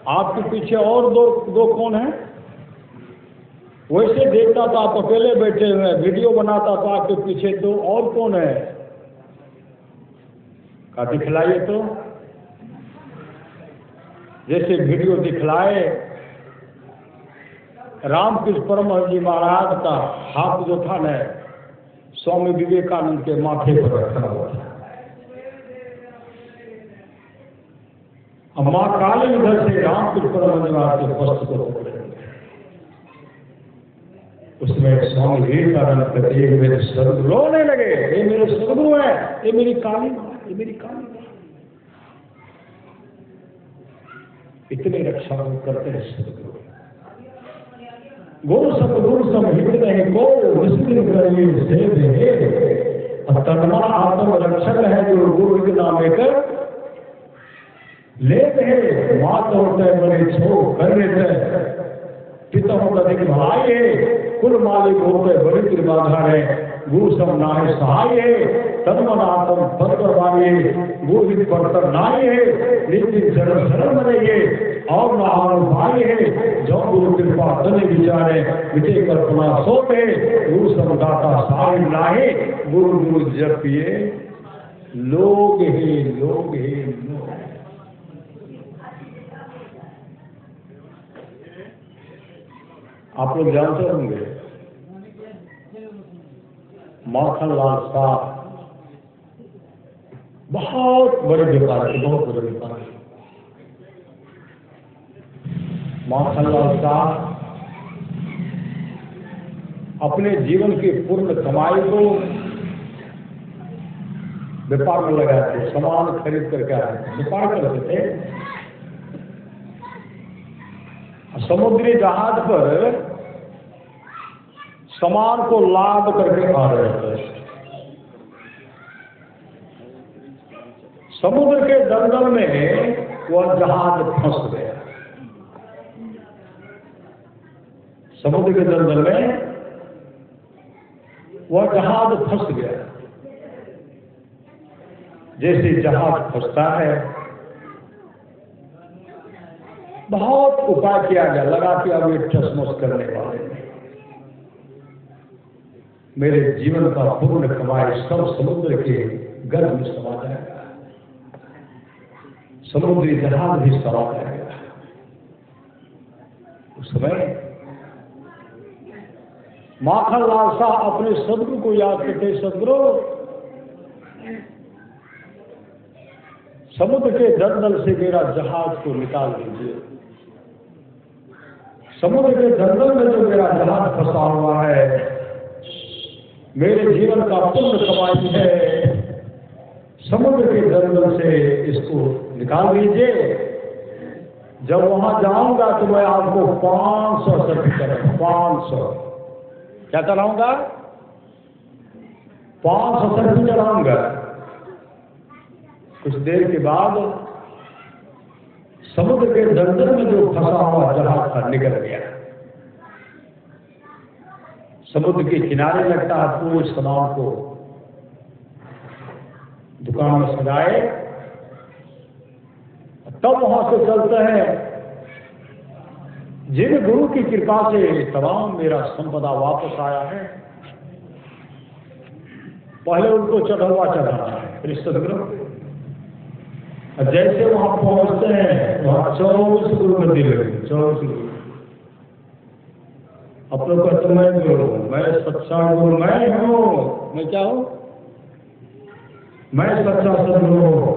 आपके पीछे और दो कौन है। वैसे देखता था आप अकेले बैठे हुए, वीडियो बनाता था आपके पीछे दो और कौन है, का दिखलाइए तो। जैसे वीडियो दिखलाए, रामकृष्ण परमहंस जी महाराज का हाथ जो था न स्वामी विवेकानंद के माथे पर रखा हुआ था। माँ काली इधर से रामकृष्ण परमहंस महाराज के वस्त्र को पकड़े। उसमें स्वामी विवेकानंद कहते मेरे सदगुरु रोने लगे, ये मेरे सदगुरु है, ये मेरी काली माँ, ये मेरी काली माँ। इतनी रक्षा करते हैं सदगुरु। गुरु सतगुरु सब हृदय को निश्चित करिए से तन्मा आत्म रक्षक है जो गुरु के नाम लेकर लेते हैं। मात होते हैं बड़े छो कर लेते हैं, पिता होता अधिक भाई है, कुल मालिक होते बड़ी कृपाधार है। गुरु सब नाय सहाय है, तन्मन आत्म पद करवाइए, गुरु हित पढ़कर नाय है, नित्य शरण शरण रहिए और नाम भाई है। जो गुरु कृपा तने विचारे विजय कल्पना सोते, गुरु सब दाता सहाय नाहे, गुरु गुरु जपिए लोग ही लोग ही लोग। आप लोग जानते होंगे माखनलाल साहब बहुत बड़े व्यापारी, बहुत बड़े व्यापारी। माखनलाल साहब अपने जीवन की पूर्ण कमाई को व्यापार में लगाते, सामान खरीद करके आए, व्यापार करते थे। समुद्री जहाज पर सामान को लाद करके आ रहे थे। समुद्र के दलदल में वह जहाज फंस गया। समुद्र के दलदल में वह जहाज फंस गया। जैसे जहाज फंसता है, बहुत उपाय किया गया, लगा कि अब ये टसमस करने वाले हैं, मेरे जीवन का पूर्ण कमाई सब समुद्र के गर्भ में समा जाएगा, समुद्री जहाज भी समा जाएगा। उस समय माखनलाल साहब अपने सदगुरु को याद करते, सदगुरु समुद्र के दलदल से मेरा जहाज को निकाल दीजिए। समुद्र के दलदल में जो मेरा जहाज फंसा हुआ है, मेरे जीवन का पुण्य कमाई है, समुद्र के दलदल से इसको निकाल दीजिए। जब वहां जाऊंगा तो मैं आपको 500 सर्टिफिकेट, 500 क्या चलाऊंगा, 500 सर्टिफिकेट चलाऊंगा। कुछ देर के बाद समुद्र के दलदल में जो फंसा हुआ जहाज था निकल गया। समुद्र के किनारे लगता है, पूरे सामान को दुकान में सजाए, तब वहां से चलते हैं। जिन गुरु की कृपा से तमाम मेरा संपदा वापस आया है, पहले उनको चढ़ावा चढ़ाना है, फिर सदगुरु। जैसे वहां पहुंचते हैं, वहां 24 गुरु मंदिर लगे, 24 गुरु। अपनों का तो मैं गुरु, मैं सच्चा गुरु मैं हूं। मैं क्या हूं? मैं सच्चा सदगुरु हूं।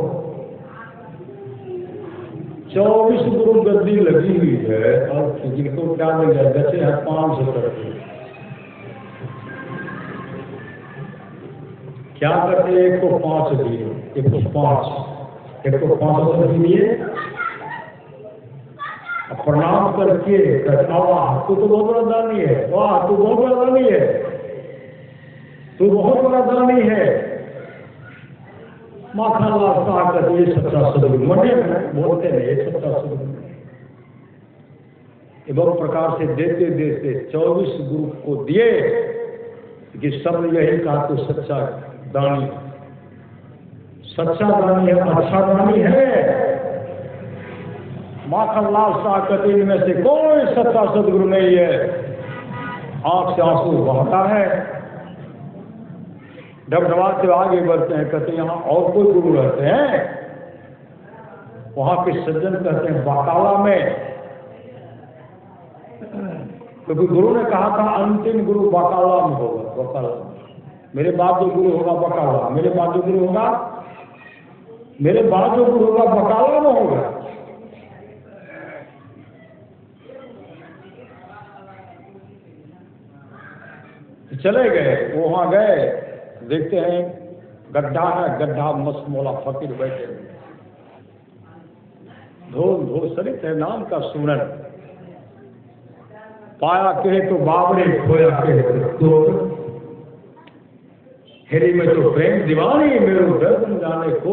24 गुरु गद्दी लगी हुई है, और जिनको क्या मिल जाए, बचे हैं 500 करके। क्या करते? एक को 5 दिए, एक को 5, एक को 500 दिए, प्रणाम करके वाह तू तो बहुत बड़ा दानी है, वाह तू बहुत बड़ा दानी है, तू बहुत बड़ा दानी है। माखनलाल साहब कहते ये सच्चा सदगुरु, मंडे में बोलते हैं ये सच्चा सदगुरु। एवं प्रकार से देते देते 24 गुरु को दिए कि सब ने यही कहा तो सच्चा दानी, सच्चा दानी है, अच्छा दानी है। माखनलाल साहब कहते इनमें से कोई सच्चा सदगुरु नहीं है। आंख से आंसू बहता है, डबडबाते आगे बढ़ते हैं। कहते यहाँ और कोई गुरु रहते हैं? वहां के सज्जन कहते हैं बकाला में, क्योंकि गुरु ने कहा था अंतिम गुरु बकाला में होगा। बकाला मेरे बाद जो गुरु होगा बकाला, मेरे बाद जो गुरु होगा, मेरे बाद जो गुरु होगा बकाला में होगा। चले गए, वहां गए, देखते हैं गड्ढा है, गड्ढा मस्त मौला फकीर बैठे, धोल धोल सरित है नाम का सुमरन, पाया कहे तो बाबरे, खोया कहे तो हेरी में तो प्रेम दीवानी, मेरे दर्द जाने को।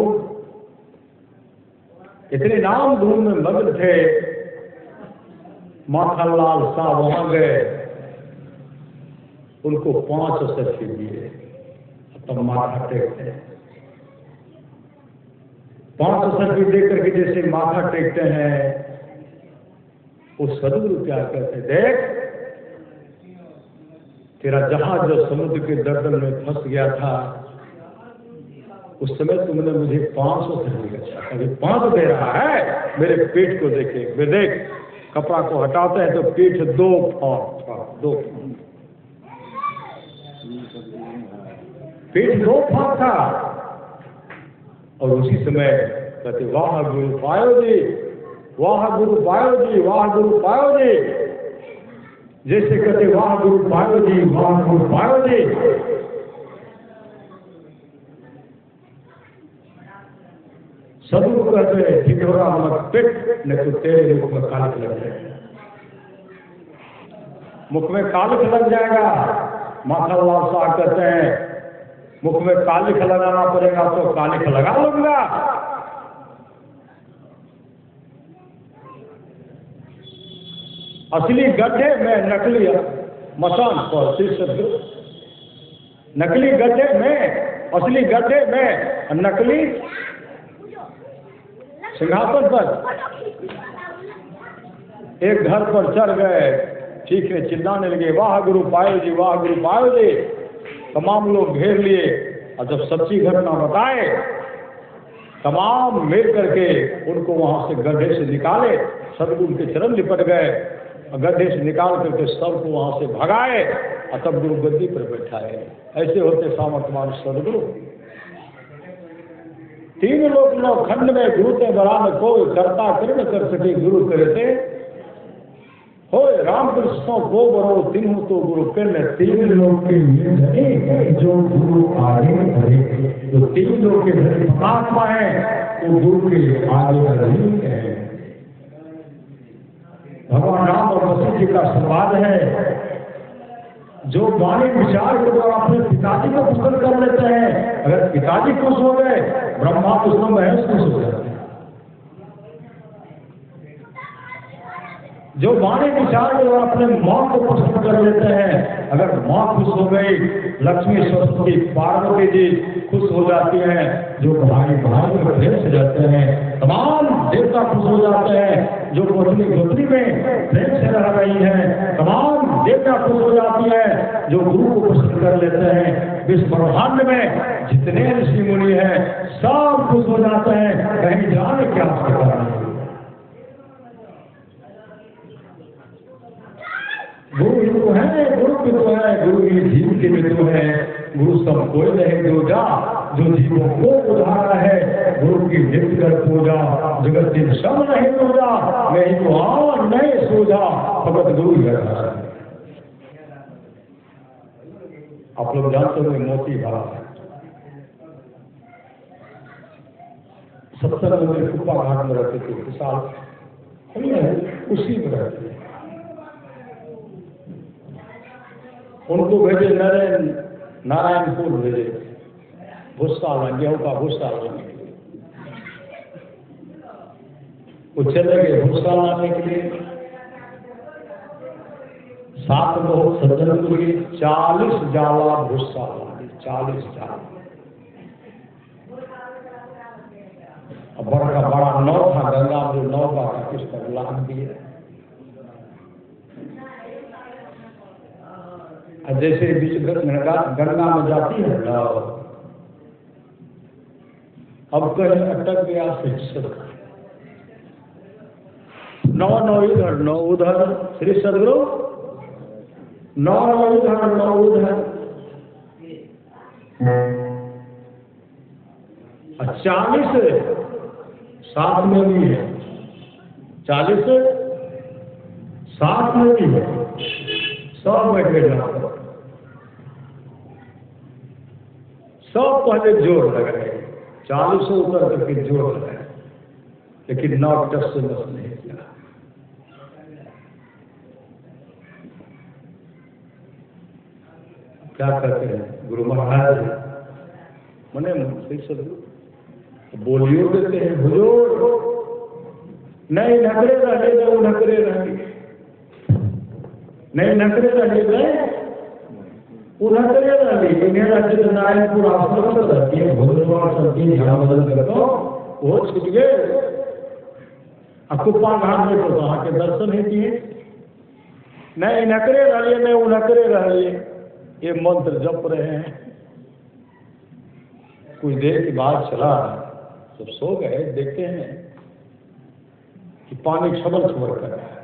इतने नाम धूम में मग्न थे। माखनलाल साहब वहां गए, उनको 500 सर्फी दिए, तब माथा टेकते हैं। 500 सर्फी दे करके जैसे माथा टेकते हैं, वो सदगुरु क्या कहते, देख तेरा जहाज जो समुद्र के दलदल में फंस गया था, उस समय तुमने मुझे 500 सर्फी दिया, अभी 500 दे रहा है। मेरे पेट को देखे, वे देख कपड़ा को हटाते हैं तो पीठ 2 फाट था, 2 पेट 2 फाट था। और उसी समय कहते वाह गुरु पायो जी, वाह गुरु पायो जी, वाह गुरु पायो जी। जैसे कहते वाह गुरु पायो जी, वाह गुरु पायो जी। सदगुरु कहते ढिढोरा मत पिट, न तो तेरे मुख में कालिक लग जाए। मुख में कालिख लग जाएगा। माखनलाल साहब कहते हैं मुख में कालिख लगाना पड़ेगा तो कालिख लगा लूंगा। असली गड्ढे में नकली मसान पर सदगुरु, नकली गड्ढे में असली गड्ढे में नकली सिंहासन पर। एक घर पर चढ़ गए, ठीक है, चिल्लाने लगे, वाह गुरु पायो जी, वाह गुरु पायो जी। तमाम लोग घेर लिए और जब सच्ची घटना बताए, तमाम मिल करके उनको वहां से गड्ढे से निकाले। सदगुरु के चरण लिपट गए, गड्ढे से निकाल करके सबको वहां से भगाए और तब गुरु गद्दी पर बैठाए। ऐसे होते सामर्थ्यवान सदगुरु। तीन लोग नौ खंड में गुरु के बराबर कोई करता कर न कर सके गुरु करते हो। रामकृष्ण को बरो तीनों तो गुरु करने। तीन लोग के लिए जो गुरु आगे बढ़े, जो तीन लोग के परमात्मा है वो गुरु के आगे बढ़े हैं। भगवान राम और वशिष्ठ जी का संवाद है। जो वाणी विचार के द्वारा अपने पिताजी को प्रसन्न कर लेते हैं, अगर पिताजी खुश हो गए, ब्रह्मा विष्णु महेश खुश हो जाते हैं। जो वाणी विचार के द्वारा अपने मां को प्रसन्न कर लेते हैं, अगर मां खुश हो गई, लक्ष्मी सरस्वती पार्वती जी खुश हो जाती हैं। जो भाई भाई में प्रेम से रहते हैं, तमाम देवता खुश हो जाते हैं। जो गोत्री गोत्री में प्रेम से रह रही है, तमाम देवता खुश हो जाती है। जो गुरु को प्रसन्न कर लेते हैं, विश्व ब्रह्मांड में जितने ऋषि मुनि हैं सब खुश हो जाते हैं। कहीं जाने क्या आवश्यकता नहीं। गुरु ही तो है, गुरु भी तो है, गुरु ही जीव के भी तो है। गुरु सब कोई नहीं जो जा, जो जीवों को उधारा है। गुरु की नित्य कर पूजा, जगत दिन सब नहीं तो जा। मैं ही तो आ नहीं सोजा, भगत गुरु है। आप लोग जानते हुए मोती भरा सत्तर में कुप्पा घाट में रहते थे, विशाल उसी में रहते थे। उनको भेजे नारायणपुर भेजे, भूसा गेहूं का भूसा लाने के लिए। वो चले गए भूसा लाने के लिए। 7 लोग सज्जन को 40 जाला भूसा लाने, 40 जाला। बड़ा बड़ा नौ था, गंगा में 9 का किस पर लान दिए। जैसे बीच गंगा में जाती है ना, अब कहीं अटक गया शिक्षक, 9 इधर 9 उधर। श्री सदगुरु 9 इधर 9 उधर। 40 साथ में भी है, 40 साथ में भी है, सब बैठे जाते। सब पहले जोर लगाए, 40 उतर करके जोर लगाए, लेकिन 9 टस से बस नहीं किया। क्या करते हैं गुरु महाराज मने बोलियो देते हैं, हुजूर नहीं नखरे रहे तो नखरे रहे, नहीं नखरे रहे गए उन्हें इन्हें राज्य नारायणपुर आश्रम रहती है, भोजनवार सबकी ध्यान बदल कर तो वो छूट गए। कुप्पा घाट में तो वहां के दर्शन ही किए। नहीं नकरे रहिए, नहीं उनकरे रहिए, ये मंत्र जप रहे हैं। कुछ देर के बाद चला, जब सो गए देखते हैं कि पानी छबल छबल कर रहा है।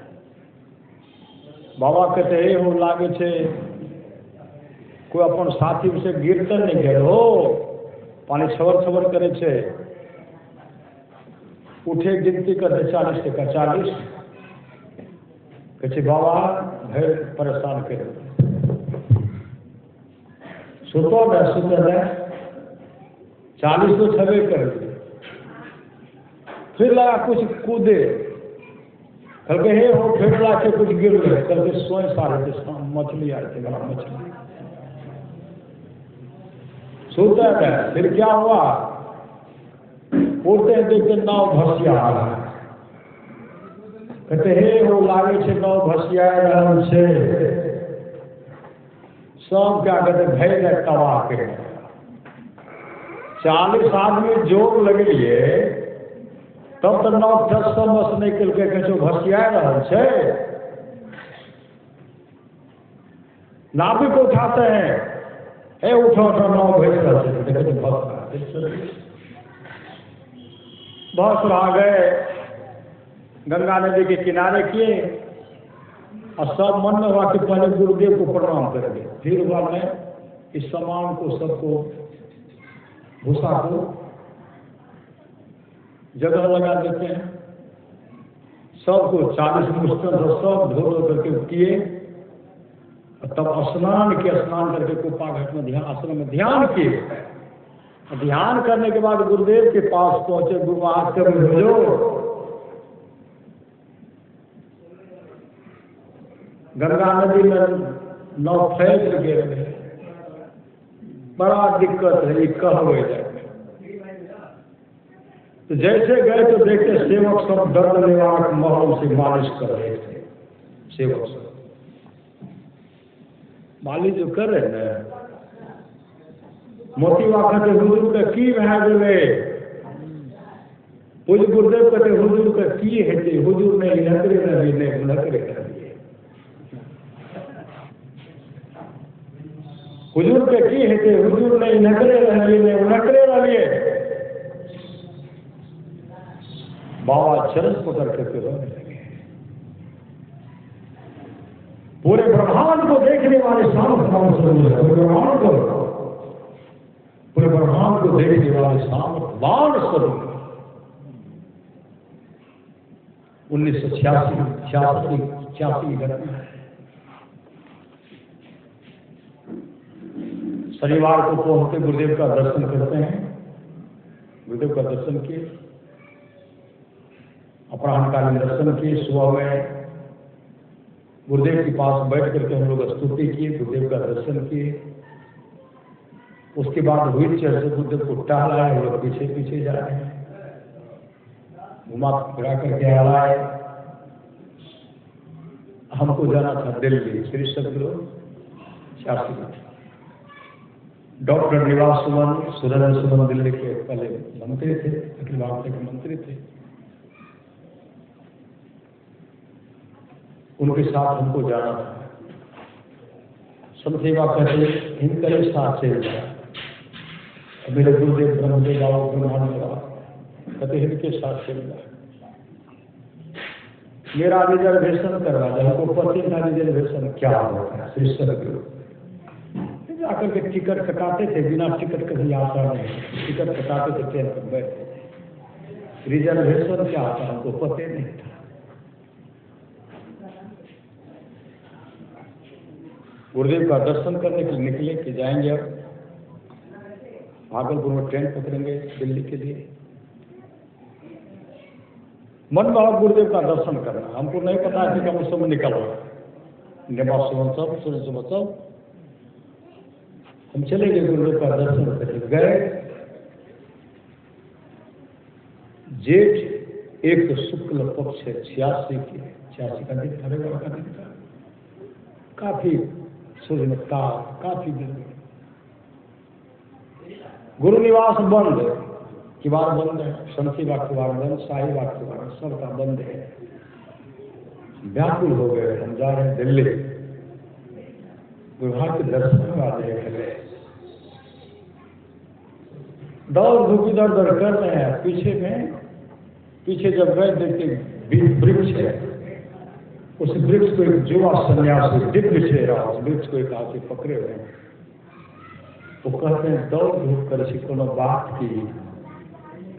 बाबा कहते हे हो लागे छे कोई अपन साथी से गिरते नहीं गए हो, पानी छबर छबर करे छे। उठे गिनती करते 40 टका 40 कहे बाबा भर परेशान कर सुतो न 40 तो छबे कर। फिर लगा कुछ कूदे, कल के हे हो फेरला के कुछ गिर गए, कल के स्वयं सारे थे, मछली आए थे, बड़ा मछली सोता है। फिर क्या हुआ, उड़ते देखते नाव भसिया आ रहा है। कहते हे हो लागे छे नाव भसिया रहल छे, सब क्या कहते भय गए तबाह के। 40 आदमी जोर लगलिए तब तो नाव ठस मस निकल के कछो भसिया रहल छे। नाविक उठाते हैं, हे उठो उठो नाव भस रहा है। बहुत आ गए, गंगा नदी के किनारे किए और सब मन में हुआ कि पहले गुरुदेव को प्रणाम करेंगे, फिर हुआ मैं इस सामान को सबको भूसा को जगह लगा देते हैं। सबको 40 मुश्किल सब धो धो करके किए, तब स्नान करके कुप्पा घाट में ध्यान आश्रम में ध्यान किए। ध्यान करने के बाद गुरुदेव के पास पहुंचे, गुरु महाराज के भेजो। गंगा नदी में नाव फैल गए, बड़ा दिक्कत है, कह हो जाए। तो जैसे गए तो देखते सेवक सब दर्द निवारक मलहम से मालिश कर रहे थे। सेवक सब मालिश जो कर रहे ना, मोतीवा कहते हुजूर का की भै गेले, पूज गुरुदेव कहते हुजूर का की हेते, हुजूर ने नकरे रही ने नकरे कर दिए। हुजूर के की हेते, हुजूर ने नकरे रही ने नकरे रहिए। बाबा चरण पकड़ करके रोने लगे। पूरे ब्रह्मांड को देखने वाले सामर्थ्यवान स्वरूप है, पूरे ब्रह्मांड को देखने वाले सामर्थ्यवान स्वरूप। 1986 की घटना है। शनिवार को पहुंचते गुरुदेव का दर्शन करते हैं। गुरुदेव का दर्शन किए, अपराह्नकालीन दर्शन किए। सुबह में गुरुदेव के पास बैठ करके हम लोग स्तुति किए, गुरुदेव का दर्शन किए। उसके बाद व्हील चेयर से गुरुदेव को टहलाए, हम लोग पीछे पीछे जा रहे हैं, घुमा फिरा करके आए। हमको जाना था दिल्ली, श्री सदगुरु 86 में डॉक्टर निवास सुमन, सुरेंद्र सुमन दिल्ली के पहले मंत्री थे, अखिल भारतीय के मंत्री थे। उनके साथ हमको जाना था। संत सेवा कहते इनके साथ से मेरे गुरुदेव ब्रह्मदेव बाबा ब्रह्मांड कहते इनके साथ से मेरा रिजर्वेशन करवा दे। हमको पता था रिजर्वेशन क्या होता है। श्री सदगुरु जाकर के टिकट कटाते थे, बिना टिकट कभी आता नहीं। टिकट कटाते थे, ट्रेन पर बैठते। रिजर्वेशन क्या आता है हमको पता नहीं था। गुरुदेव का दर्शन करने के लिए निकले कि जाएंगे अब भागलपुर में ट्रेन पकड़ेंगे दिल्ली के लिए। मन में गुरुदेव का दर्शन करना, हमको नहीं पता है कि हम उस समय निकल रहे। निवास सुमन सब, सुरेंद्र सुमन सब, हम चले गए गुरुदेव का दर्शन करने गए। जेठ 1 शुक्ल पक्ष 86 का दिन था, रविवार का दिन था। काफी सूर्य में काफी दिन। गुरु निवास बंद, किवाड़ बंद है, संसेवा किवाड़ बंद, शाही बाग किवाड़ सबका बंद है। व्याकुल हो गए, हम जा रहे हैं दिल्ली, गुरुवार के दर्शन वाले गए। दौड़ धूप इधर उधर कर रहे हैं। पीछे जब गए देखते वृक्ष है, उस वृक्ष को एक जुआ सन्यासी दिव्य चेहरा, उस वृक्ष को एक हाथ से पकड़े हुए हैं। वो कहते हैं दौड़ धूप कर कोनो बात की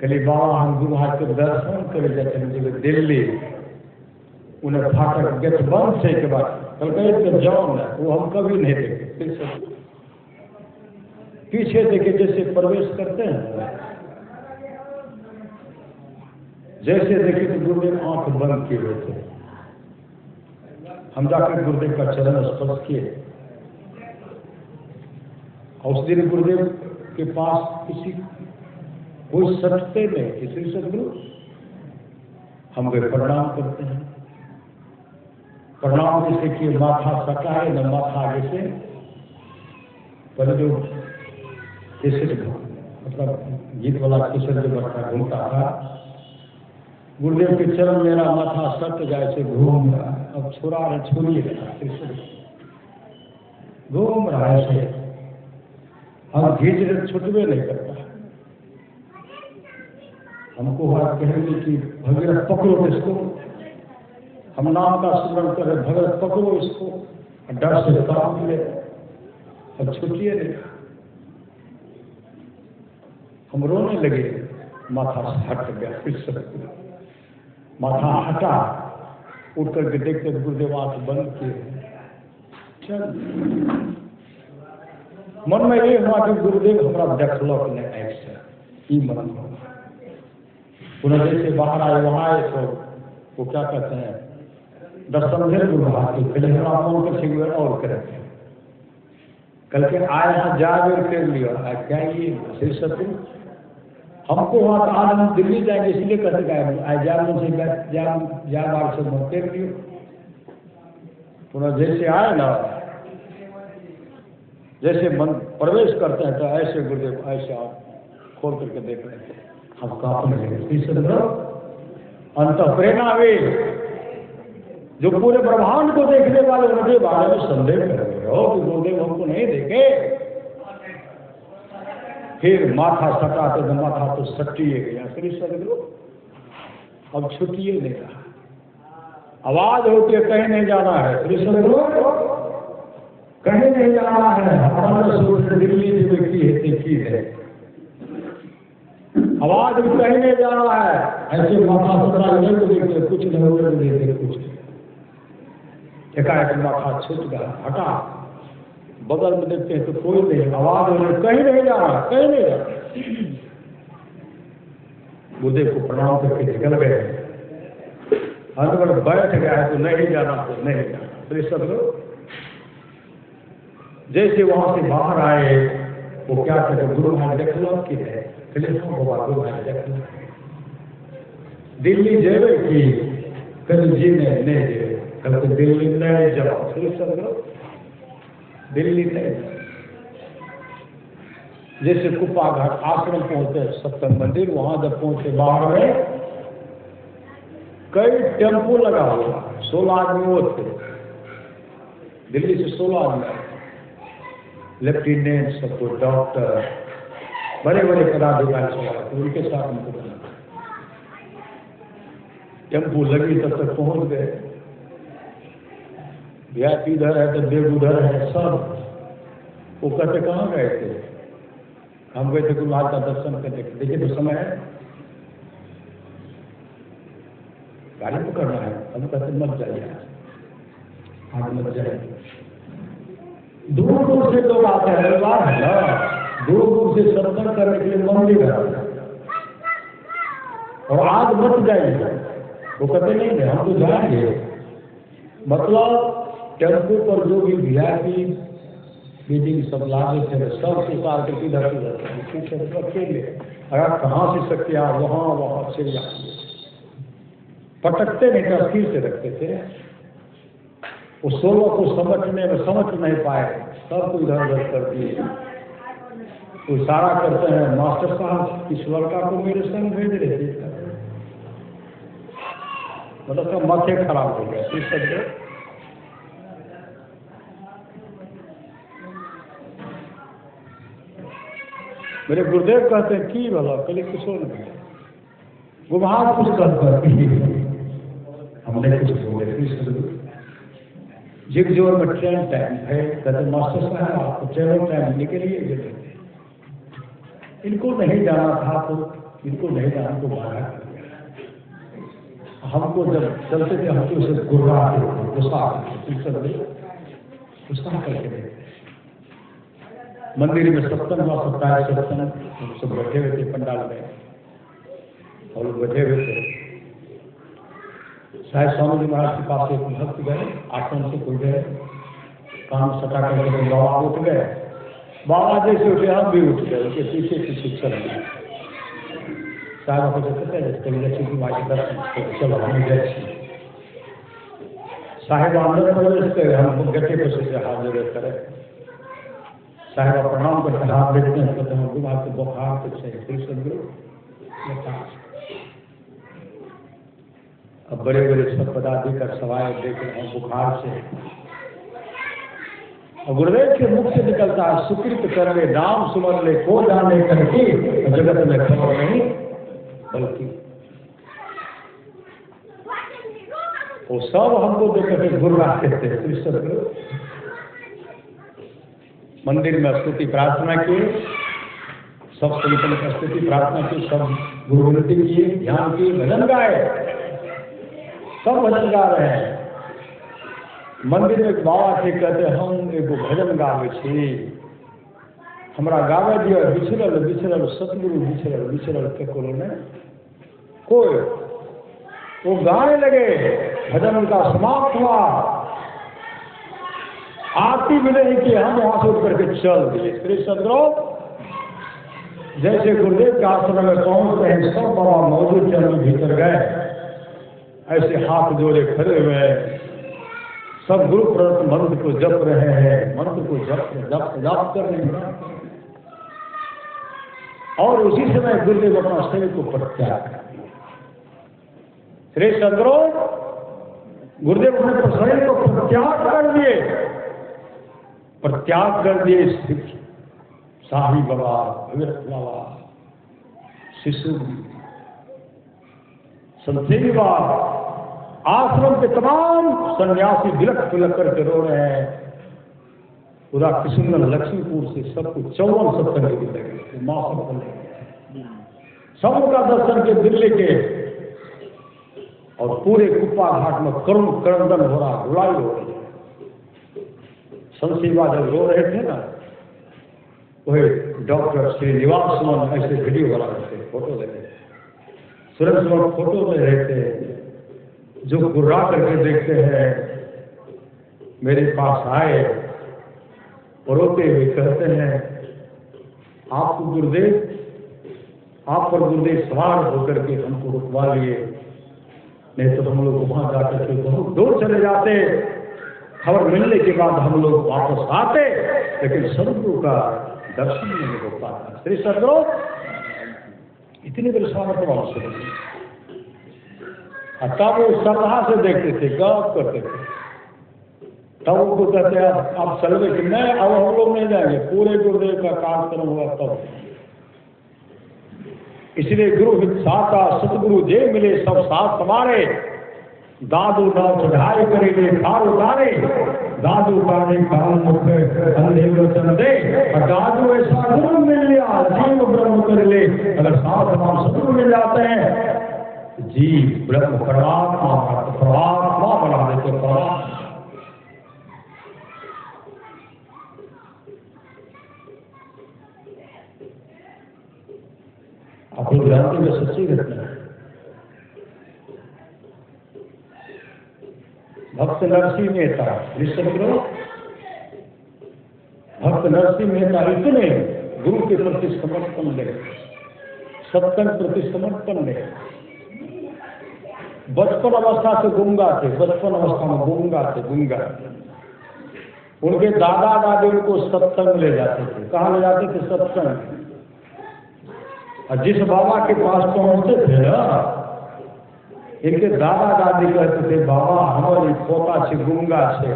कली बाबा हम गुरु महाराज के दर्शन करे जाते हैं दिल्ली। उन्हें फाटक गेट बंद से के बाद कल गए तो जाओ ना, वो हम कभी नहीं देखे। पीछे देखे जैसे प्रवेश करते हैं, जैसे देखे तो गुरुदेव आंख बंद किए हुए थे। हम जाकर गुरुदेव का चरण स्पर्श किए। और उस दिन गुरुदेव के पास कोई सटते नहीं, किसी सदगुरु हम वे प्रणाम करते हैं। प्रणाम जैसे कि माथा सटा है न माथा आगे से, पहले जो जैसे मतलब गीत वाला किशोर जो बच्चा घूमता था, गुरुदेव के चरण मेरा माथा सट जाए से घूम रहा, अब छोड़िए घूम रहा है, हम धीरे छुटवे नहीं करता। हमको बात कहेंगे कि भगीरथ पकड़ो इसको, हम नाम का स्मरण करें, भगत पकड़ो इसको, डर से काम ले, अब छुट्टिए नहीं। हम रोने लगे, माथा हट गया, फिर से माथा हटा, उठ करके देखते गुरुदेव आंख बंद किए। चल मन में ये हुआ कि गुरुदेव हमारा देखलक ने ऐसा ही मन हुआ। पुनः जैसे बाहर आए वहां आए तो वो क्या कहते हैं, दर्शन भेद गुरु भाती पहले हमारा फोन कर से और करें कल के आए हैं जागर कर लिया क्या ये सत्य हमको वहां आज हम दिल्ली जाएंगे इसलिए कहते गए आज जा बार से मौके लियो। पुनः जैसे आए ना, जैसे मन प्रवेश करते हैं तो ऐसे गुरुदेव ऐसे आप खोल करके देख रहे थे, हम काफी अंत प्रेरणा वे जो पूरे ब्रह्मांड को देखने वाले उनके बारे में संदेह कर रहे हो कि गुरुदेव हमको नहीं देखे। फिर माथा सटाते तो माथा तो सटिए गया, श्री सदगुरु अब छुट्टिए नहीं रहा। आवाज होती है कहीं नहीं जाना है, श्री सदगुरु कहीं नहीं जाना है, हमारा सूर्य दिल्ली जो की है आवाज भी कहीं नहीं जाना है। ऐसे माथा सटा नहीं तो देखते कुछ नहीं हो रहा, देखते कुछ एकाएक माथा छूट गया, हटा बगल में देखते हैं तो कोई नहीं, आवाज हो रही कहीं नहीं जा रहा, कहीं नहीं जा रहा। गुरुदेव को प्रणाम करके निकल गए, अंदर बैठ गया है तो नहीं जाना तो नहीं जाना। तो सब लोग जैसे वहां से बाहर आए वो क्या कहते गुरु महाराज देख लो कि है बाबा गुरु महाराज देख लो दिल्ली जेबे की कल जी नहीं जेबे कल तो दिल्ली नहीं जाओ, सब लोग दिल्ली नहीं। जैसे कुप्पा घाट आश्रम पहुंचे सप्तम मंदिर, वहां जब पहुंचे बाहर में कई टेम्पो लगा हुआ, 16 आदमी वो थे, दिल्ली से 16 आदमी, लेफ्टिनेंट सब कुछ डॉक्टर बड़े बड़े पदाधिकारी सब उनके साथ उनको बना टेम्पो लगी तब तक पहुंच गए। वीआईपी इधर है तो देव उधर है, सब वो कहते कहाँ गए थे, हम गए थे गुरु महाराज का दर्शन करने। देखिए तो समय है गाड़ी पकड़ना है, हम कहते मत जाइए, आज मत जाइए। दूर दूर से लोग आते हैं, रविवार है ना, दूर दूर से सत्संग करने के लिए मंदिर है और आज मत जाइए। वो कहते नहीं है हम तो जाएंगे, मतलब टेम्पो पर जो भी वीआईपी बीजिंग सब लागे थे सब स्वीकार करके इधर अकेले अगर कहाँ से सकते आप वहाँ से पटकते नहीं था, फिर से रखते थे। वो 16 को समझने में समझ नहीं पाए, सबको इधर उधर कर दिए। तो इशारा करते हैं मास्टर साहब इस लड़का को मेरे संग भेज रहे थे, मतलब सब माथे खराब हो गया। इस सब मेरे गुरुदेव कहते हैं की भला कल किशोर गुरु कुछ कर हमने कुछ बोले जिगजोर में ट्रेन टाइम है, कहते मास्टर साहब आपको ट्रेन टाइम निकलिए। इनको नहीं जाना था तो इनको नहीं जाना तो बाहर कर दिया। हमको जब चलते थे हम तो उसे गुर्राते थे, गुस्सा करके मंदिर में सत्संग हुआ, सप्ताह सत्संग सब बैठे हुए थे पंडाल में और बैठे हुए थे। शायद स्वामी जी महाराज के पास एक भक्त गए, आश्रम से खुल गए, काम सटा करके बाबा उठ गए। बाबा जैसे उठे हम भी उठ गए, उसके पीछे पीछे चल गए। शायद आपको कहते हैं जैसे की माँ की तरफ चलो हम गए। साहेब अंदर प्रवेश करे, हमको गट्टे पर से हाथ जोड़े करे। साहेब प्रणाम करते हाथ देखते हैं, कहते हैं गुरु आपको बुखार कुछ है, फिर सब अब बड़े बड़े सब पदाधिकारी कर सवाए देख रहे हैं बुखार से। और गुरुदेव के मुख से निकलता है सुकृत करवे नाम सुमर ले को जाने करके जगत में खबर नहीं, बल्कि वो सब हमको देखते गुरु रास्ते थे। कृष्ण मंदिर में स्तुति प्रार्थना की, सब संतन की स्तुति प्रार्थना की, सब गुरु विनती की, ध्यान की, भजन गाए, सब भजन गा रहे हैं। मंदिर में एक बाबा थे, कहते हम एगो भजन गावे छी, हमरा गावे दियो। बिछड़ल बिछड़ल सतगुरु बिछड़ल बिछड़ल के कोलो ने कोई वो गाने लगे। भजन उनका समाप्त हुआ, आरती मिले कि हम वहां से उठ करके चल दिए। श्री सदगुरु जैसे गुरुदेव के आश्रम में पहुंचते हैं, सब बाबा मौजूद चरण भीतर गए, ऐसे हाथ जोड़े खड़े हुए, सब गुरु प्रदत्त मंत्र को जप रहे हैं, मंत्र को जप कर रहे हैं। और उसी समय गुरुदेव अपना शरीर को परित्याग कर दिया। श्री सदगुरु गुरुदेव अपने शरीर को परित्याग कर दिए, परित्याग कर दिए। शाही बाबा, भगत बाबा, शिशु, संतरी बाबा, आश्रम के तमाम सन्यासी बिलख बिलख करके रो रहे हैं। पूरा किशनगंज लक्ष्मीपुर से सब कुछ 54 सत्संग के लगे, माँ सबका दर्शन के दिल्ली के, और पूरे कुप्पा घाट में करुण करंदन हो रहा, रुलाई हो रही है। संसीबा जब रो रहे थे ना, वही डॉक्टर श्रीनिवास सुमन ऐसे वीडियो बना रहे थे, फोटो ले रहे थे, सुरेश सुमन फोटो ले रहे थे। जो गुर्रा करके देखते हैं, मेरे पास आए और रोते हुए कहते हैं आपको गुरुदेव, आप पर गुरुदेव सवार होकर के हमको रुकवा लिए, नहीं तो हम लोग वहां जाकर के बहुत दूर चले जाते। खबर मिलने के बाद हम लोग वापस आते, लेकिन सदगुरु का दर्शन नहीं हो पाता। श्री सदगुरु इतनी बड़ी सामर्थ्य वाले से, तब वो श्रद्धा से देखते थे, गौर करते थे। तब उनको कहते हैं आप चलवे कि नहीं, अब हम लोग नहीं जाएंगे, पूरे गुरुदेव का कार्यक्रम हुआ तब। इसलिए गुरु हित साता सतगुरु जे मिले सब साथ हमारे, दादू नाव चढ़ाई करेंगे खार उतारे, दादू काने काल मुख अंधे वचन दे, और दादू ऐसा गुरु मिल लिया जीव ब्रह्म कर ले। अगर साथ हम सतगुरु मिल जाते हैं, जीव ब्रह्म परमात्मा परमात्मा बना देते। परमात्मा आप लोग जानते हैं सच्ची घटना है। भक्त नरसिंह मेहता, भक्त नरसिंह मेहता इतने गुरु के प्रति समर्पण ले, सत्संग प्रति समर्पण ले। बचपन अवस्था से गूंगा थे, बचपन अवस्था में गूंगा थे, गूंगा। उनके दादा दादी उनको सत्संग ले जाते थे। कहाँ ले जाते थे? सत्संग। और जिस बाबा के पास पहुंचते थे ना, इनके दादा दादी कहते थे बाबा हमारी पोता से गूंगा से,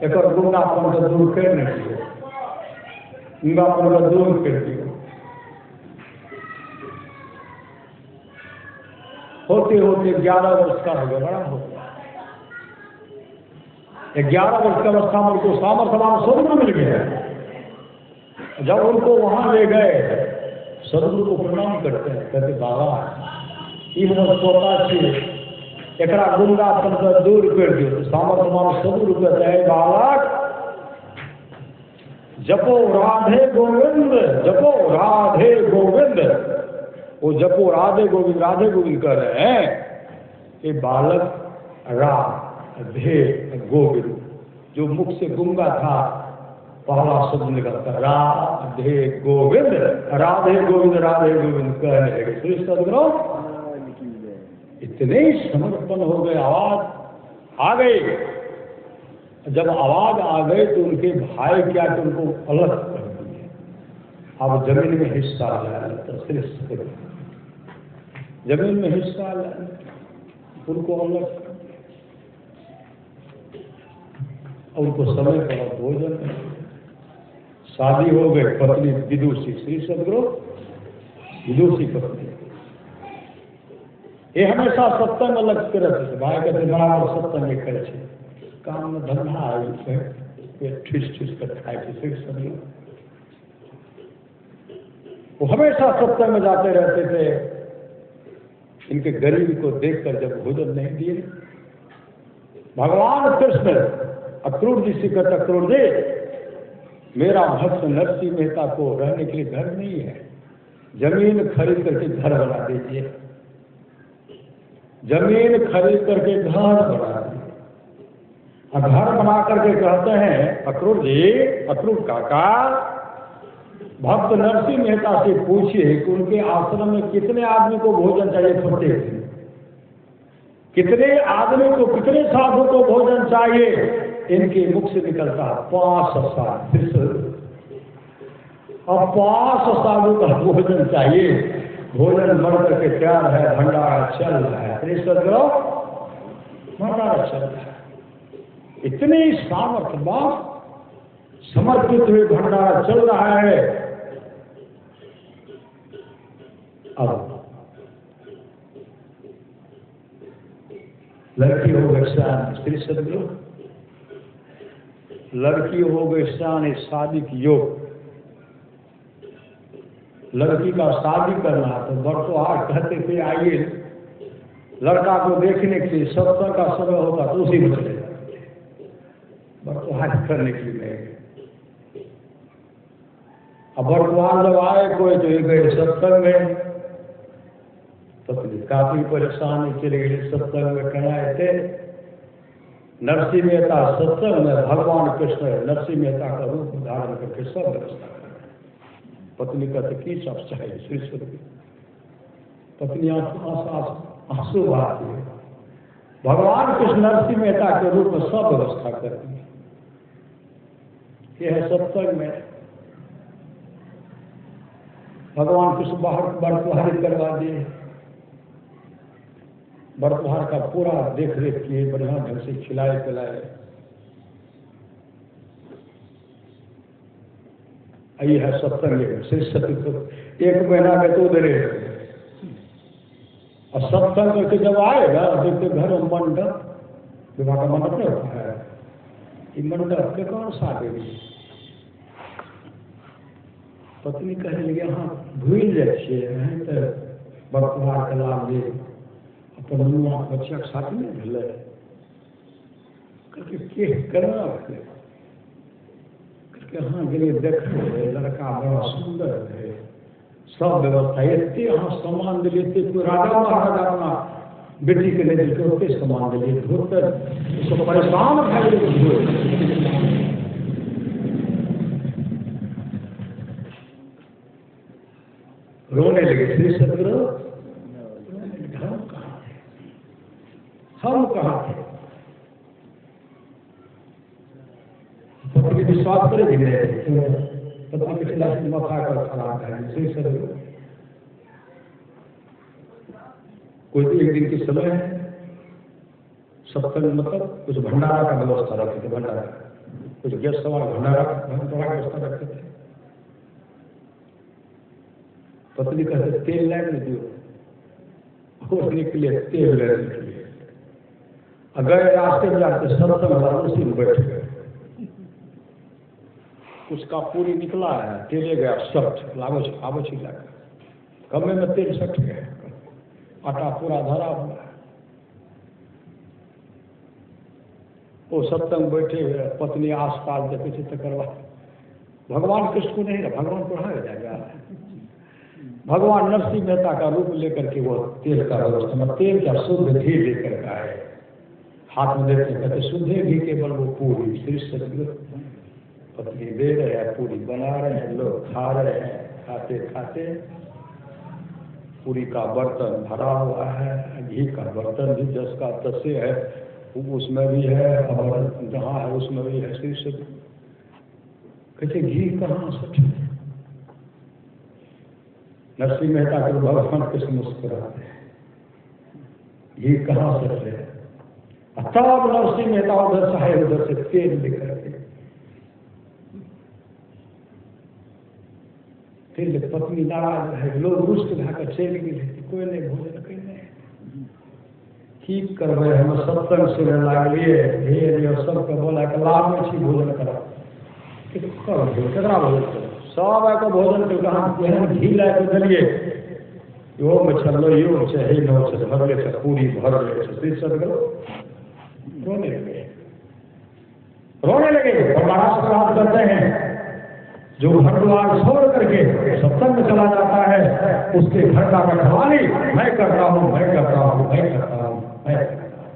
एक गूंगापन का दूर कर नहीं दिए, गूंगापन का दूर कर दिए। होते होते 11 वर्ष का हो गया, बड़ा हो गया। 11 वर्ष की अवस्था में उनको सामर्थ्यवान सदगुरु मिल गया। जब उनको वहां ले गए, सदगुरु को प्रणाम करते हैं, कहते बाबा ई हमर पोता से एकरा गुंगापन का दूर कर दियो। तो सामर्थ्यवान सदगुरु कहते हैं बालक जपो राधे गोविंद, जपो राधे गोविंद। वो जपो राधे गोविंद कर रहे हैं। ये बालक राधे गोविंद, जो मुख से गूंगा था पहला शब्द निकलता राधे गोविंद, राधे गोविंद राधे गोविंद कहने लगे। श्री सदगुरु इतने समर्पण हो गए, आवाज आ गई। जब आवाज आ गई तो उनके भाई क्या कि उनको अलग कर दिए, अब जमीन में हिस्सा लेना, तो श्री सदगुरु जमीन में हिस्सा लेना, उनको अलग, उनको समय पर भोजन, शादी हो गई, पत्नी विदुषी, श्री सदगुरु विदुषी पत्नी, ये हमेशा सत्संग अलग करे थे, भाई कहते बराबर सत्संग करे थे, काम में धंधा आई ठूस ठूस कर खाए थे। श्री सदगुरु वो हमेशा सत्संग में जाते रहते थे। इनके गरीबी को देखकर जब भोजन नहीं दिए, भगवान कृष्ण अक्रूर जी से कहता, अक्रूर जी मेरा भक्त नरसिंह मेहता को रहने के लिए घर नहीं है, जमीन खरीद करके घर बना दीजिए, जमीन खरीद करके घर बना दीजिए। और घर बना करके कहते हैं, अक्रूर जी, अक्रूर काका, भक्त नरसिंह मेहता से पूछिए कि उनके आश्रम में कितने आदमी को भोजन चाहिए, छोटे कितने आदमी को, कितने साधु को भोजन चाहिए। इनके मुख से निकलता 5 साल, अब 5 सालों का भोजन चाहिए, भोजन बन करके तैयार है, भंडारा चल रहा है। श्री सदगुरु भंडारा चल रहा है, इतनी सामर्थ्यवान समर्पित हुए भंडारा चल रहा है। अब लड़की हो गई शान, श्री सदगुरु लड़की हो गई शान, शादी की योग, लड़की का शादी करना तो बरतोहार कहते थे आइए लड़का को देखने के लिए, सत्संग का समय होता तो उसी में चले जाते, बरतोहार करने के लिए गए। अब बरतोहार जब आए कोई तो ये गए सत्संग में, पत्नी काफी परेशानी चली गई। सत्संग में कराए थे नरसिंह मेहता, सत्संग में भगवान कृष्ण नरसिंह मेहता का रूप धारण करके सब व्यवस्था कर रहे। पत्नी कहते की सब चाहिए, श्री सदगुरु पत्नी आंसू बहाती है, भगवान कृष्ण नरसिंह मेहता के रूप में सब व्यवस्था कर दी। यह है सत्संग में भगवान कृष्ण बाहर बरतुहारी करवा दिए, बरतुहार का पूरा देख रेख किए, बढ़िया ढंग से खिलाए पिलाए। यही है सत्संग। श्री सदगुरु 1 महीना में तो दे रहे, और सत्संग करके जब आएगा देखते घर में मंडप, विवाह का मंडप नहीं होता है, ये मंडप में कौन सा देवी। पत्नी कहने लगे हाँ भूल जाइए तो बरतुहार का लाभ दे, अपन बच्चा के साथ में भेल करके करना करके हाँ गए देख लड़का बड़ा सुंदर है, सब व्यवस्था एते हाँ सामान दिले, कोई राजा महाराजा अपना बेटी के ले दिल ओते सामान दिले, धोतर सब परेशान भए गेलै। रोने लगे, श्री सदगुरु हम कहाँ थे, पत्नी विश्वास करे गिरे, पत्नी के खिलाफ मथा कर खड़ा है। श्री सदगुरु कोई एक दिन की समय है, सत्संग मतलब कुछ भंडारा का व्यवस्था रखे थे, भंडारा कुछ गैस सवार भंडारा का व्यवस्था रखे थे। पत्नी कहते तेल लाइन में दियो, और निकले तेल लाइन निकले, गए रास्ते में जाते सत्संग वाला उसी में बैठ गए, उसका पूरी निकला है, तेले गया सट लागो छिला कमे में तेल सट गया, आटा पूरा धरा हुआ है। वो सत्संग बैठे हुए, पत्नी आसपास देखे थे तकर बाद भगवान कृष्ण को नहीं, भगवान को कहाँ जाएगा, भगवान नरसिंह मेहता का रूप लेकर के वो तेल का व्यवस्था, तेल का शुद्ध घी लेकर का है, हाथ में देते हैं, कहते शुद्धे घी केवल वो पूरी। श्री सदगुरु पत्नी दे रहे हैं, पूरी बना रहे हैं, लोग खा रहे हैं, खाते खाते पूरी का बर्तन भरा हुआ है, घी का बर्तन भी 10 का 10 है, उसमें भी है, और जहाँ है उसमें भी है। श्री सदगुरु कहते घी कहाँ सच? नरसिंह मेहता के भगवान कृष्ण मुस्कुराते हैं, घी कहाँ सच है? तब नरसिंह मेहता उधर साहेब उधर से तेल लेकर के फिर पत्नी नाराज है, लोग रुष्ट भाकर चल गए, कोई नहीं भोजन करने ठीक करवे हम सत्संग सुने लागलिए, हे सबके बोला कि लाभ में छी भोजन करा केकरा भोजन करो, सब आके भोजन के कहाँ घी ला के दिलिए, यो में चलो यो चाहे नो चाहे भरले से पूरी भर ले। श्री सदगुरु रोने लगे और महाराज बात करते हैं, जो घर द्वार छोड़ करके सत्संग में चला जाता है उसके घर का रखवाली मैं करता हूँ, मैं करता हूँ, मैं करता हूँ, मैं करता हूँ।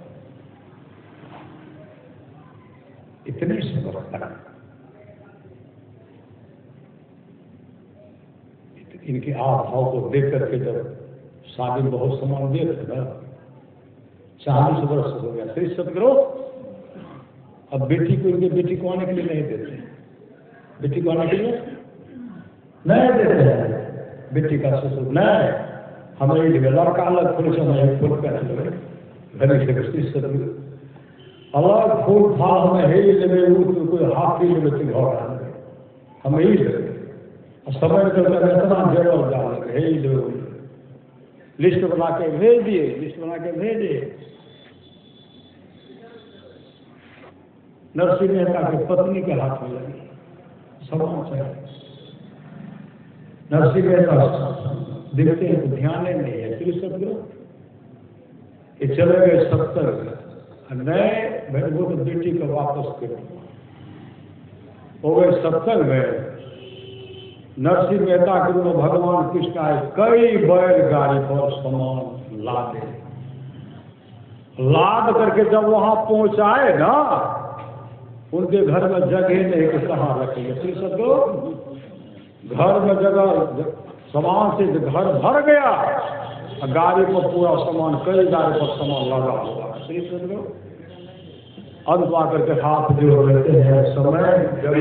इतनी सुंदरता, इनके आभाव को देख करके जब शादी बहुत समान देख ना 40 वर्ष हो गया। श्री सदगुरु अब बेटी को, इनके बेटी को आने के लिए नहीं देते, बेटी को आने के लिए नहीं देते हैं, बेटी का ससुर नहीं, हमें लड़का अलग फूल से फूल कर श्री सदगुरु अलग फूल था, हमें हे लेवे कोई हाथ ही लेवे घर हमें ही लेवे समय करके इतना जरूर डाल हे लेवे लिस्ट बना के भेज दिए, लिस्ट बना के भेजे। नरसिंह मेहता की पत्नी के हाथ में लगी समाचार, नरसिंह मेहता देखते हैं तो ध्यान नहीं है। श्री सदगुरु ये चले गए सत्संग, नए भाई वो तो बेटी को वापस कर हो गए सत्संग में। नरसिंह मेहता गुरु में भगवान कृष्ण आए, कई बैलगाड़ी पर सामान लाद करके जब वहां पहुंचाए ना, उनके घर में जगह नहीं कि कहाँ रखेंगे। श्री सदगुरु घर में जगह सामान से घर भर गया, गाड़ी पर पूरा सामान, कई गाड़ी पर सामान लगा हुआ। श्री सदगुरु अंत आकर के हाथ जोड़ लेते हैं, समय जगह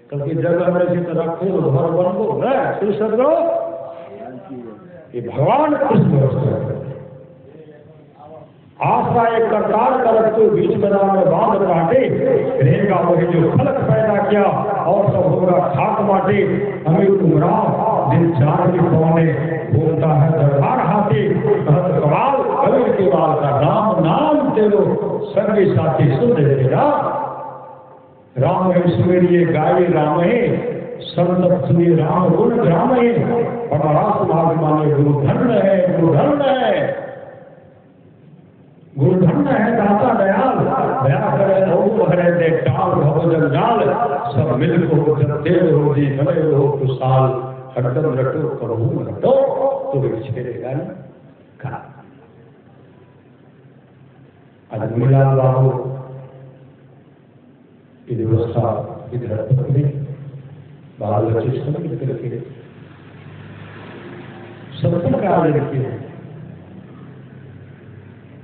क्योंकि जगह में जित रखे तो घर बनो न। श्री सदगुरु ये भगवान कृष्ण आशा एक करतार कर तो बीच मैदान में बांध काटे रहेगा वही जो फलक पैदा किया और सब होगा खाक माटे। हमें गुमराह दिन चार के पौने बोलता है दरबार हाथी कहत कमाल कबीर के बाल का राम नाम तेरो संगी साथी सुन देगा। राम ऐश्वर्य गाय राम है संत सुनिए राम गुण राम है परमारास भाग माने गुरुधन है, गुरुधन है, गुरुधन है दाता दयाल दया करे लोग हरे दे टाल भव जंजाल सब मिल को जते हो जी भले हो कुशाल हरदम रटो करो रटो तो छेड़ेगा न का। आज मिला बाबू की व्यवस्था इधर पकड़ी बाल बच्चे समझ करके सबका कार्य किए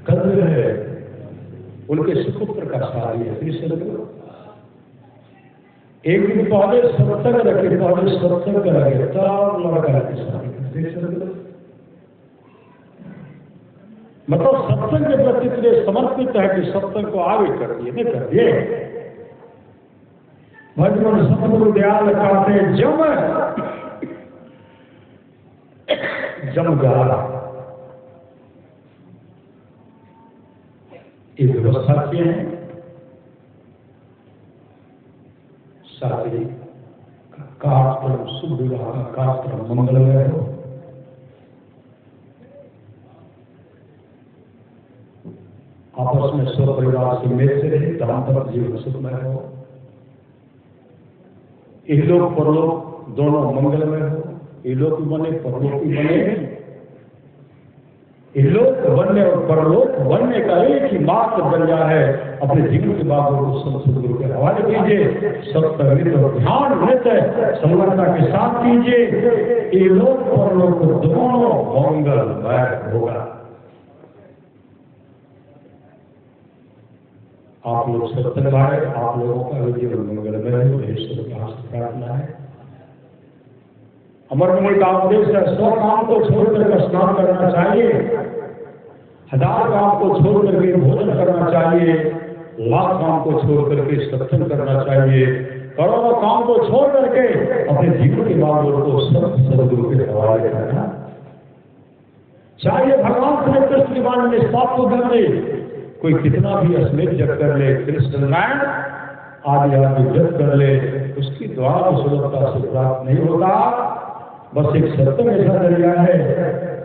कद्र है उनके सुपुत्र का शादी है। श्री सदगुरु एक दिन पहले सत्संग रखे, पहले सत्संग रखे तब लड़का की शादी। श्री सदगुरु मतलब सत्संग के प्रति इतने समर्पित है कि सत्संग को आगे कर दिए, नहीं कर दिए। भगवान सतगुरु दयाल काटे जम जा ये व्यवस्था किए हैं। शादी का कार्यक्रम शुभ विवाह का कार्यक्रम मंगलमय हो। आपस में स्व परिवार से मेल से रहे, दाम्पत्य जीवन सुखमय हो। इहलोक परलोक दोनों मंगलमय हो। इहलोक भी बने परलोक भी बने। लोक बनने और परलोक बनने का एक ही मात्र जरिया है। अपने जीवन के बाद सदगुरु के हवाले कीजिए, सत्य और ध्यान रहते संलग्नता के साथ कीजिए। ये लोक परलोक दोनों मंगलमय होगा। आप लोग सत्य निभाए, आप लोगों का जीवन मंगलमय हो, ईश्वर का प्रार्थना है। अमरमुनि का उपदेश है, 100 काम को छोड़कर स्नान करना चाहिए, 1000 काम को छोड़ करके भोजन करना चाहिए, 1,00,000 काम को छोड़ करके सत्संग करना चाहिए, करोड़ों काम को छोड़ करके अपने जीवन के मार्ग को सदगुरु के हवाले करना चाहिए। भगवान श्री कृष्ण के बारे में इस बात को कर ले, कोई कितना भी अस्मित जप कर ले, कृष्ण नारायण आदि जप कर ले, उसकी द्वारा सुलभता से प्राप्त नहीं होता। बस एक सत्य ऐसा जरिया है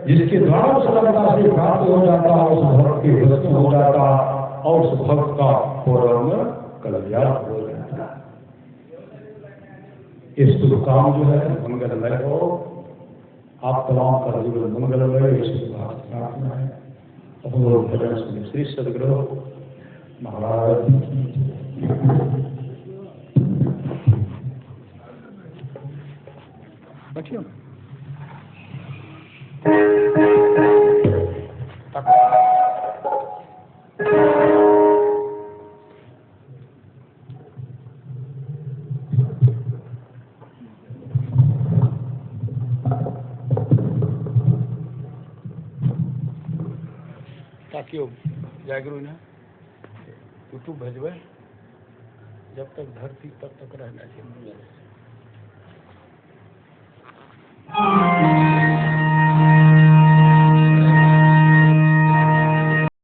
जिसके द्वारा सुलभता से प्राप्त हो जाता, उस भक्त की वस्तु हो जाता और उस भक्त का पूर्ण कल्याण हो जाता। इस शुभ काम जो है मंगलमय हो, आप तमाम का जीवन मंगलमय प्रार्थना है। भजन सुनिए श्री सदगुरु महाराज। बैठिए। ताकि जागरू ना यूट्यूब भेजबे, जब तक धरती तब तक रहना चाहिए।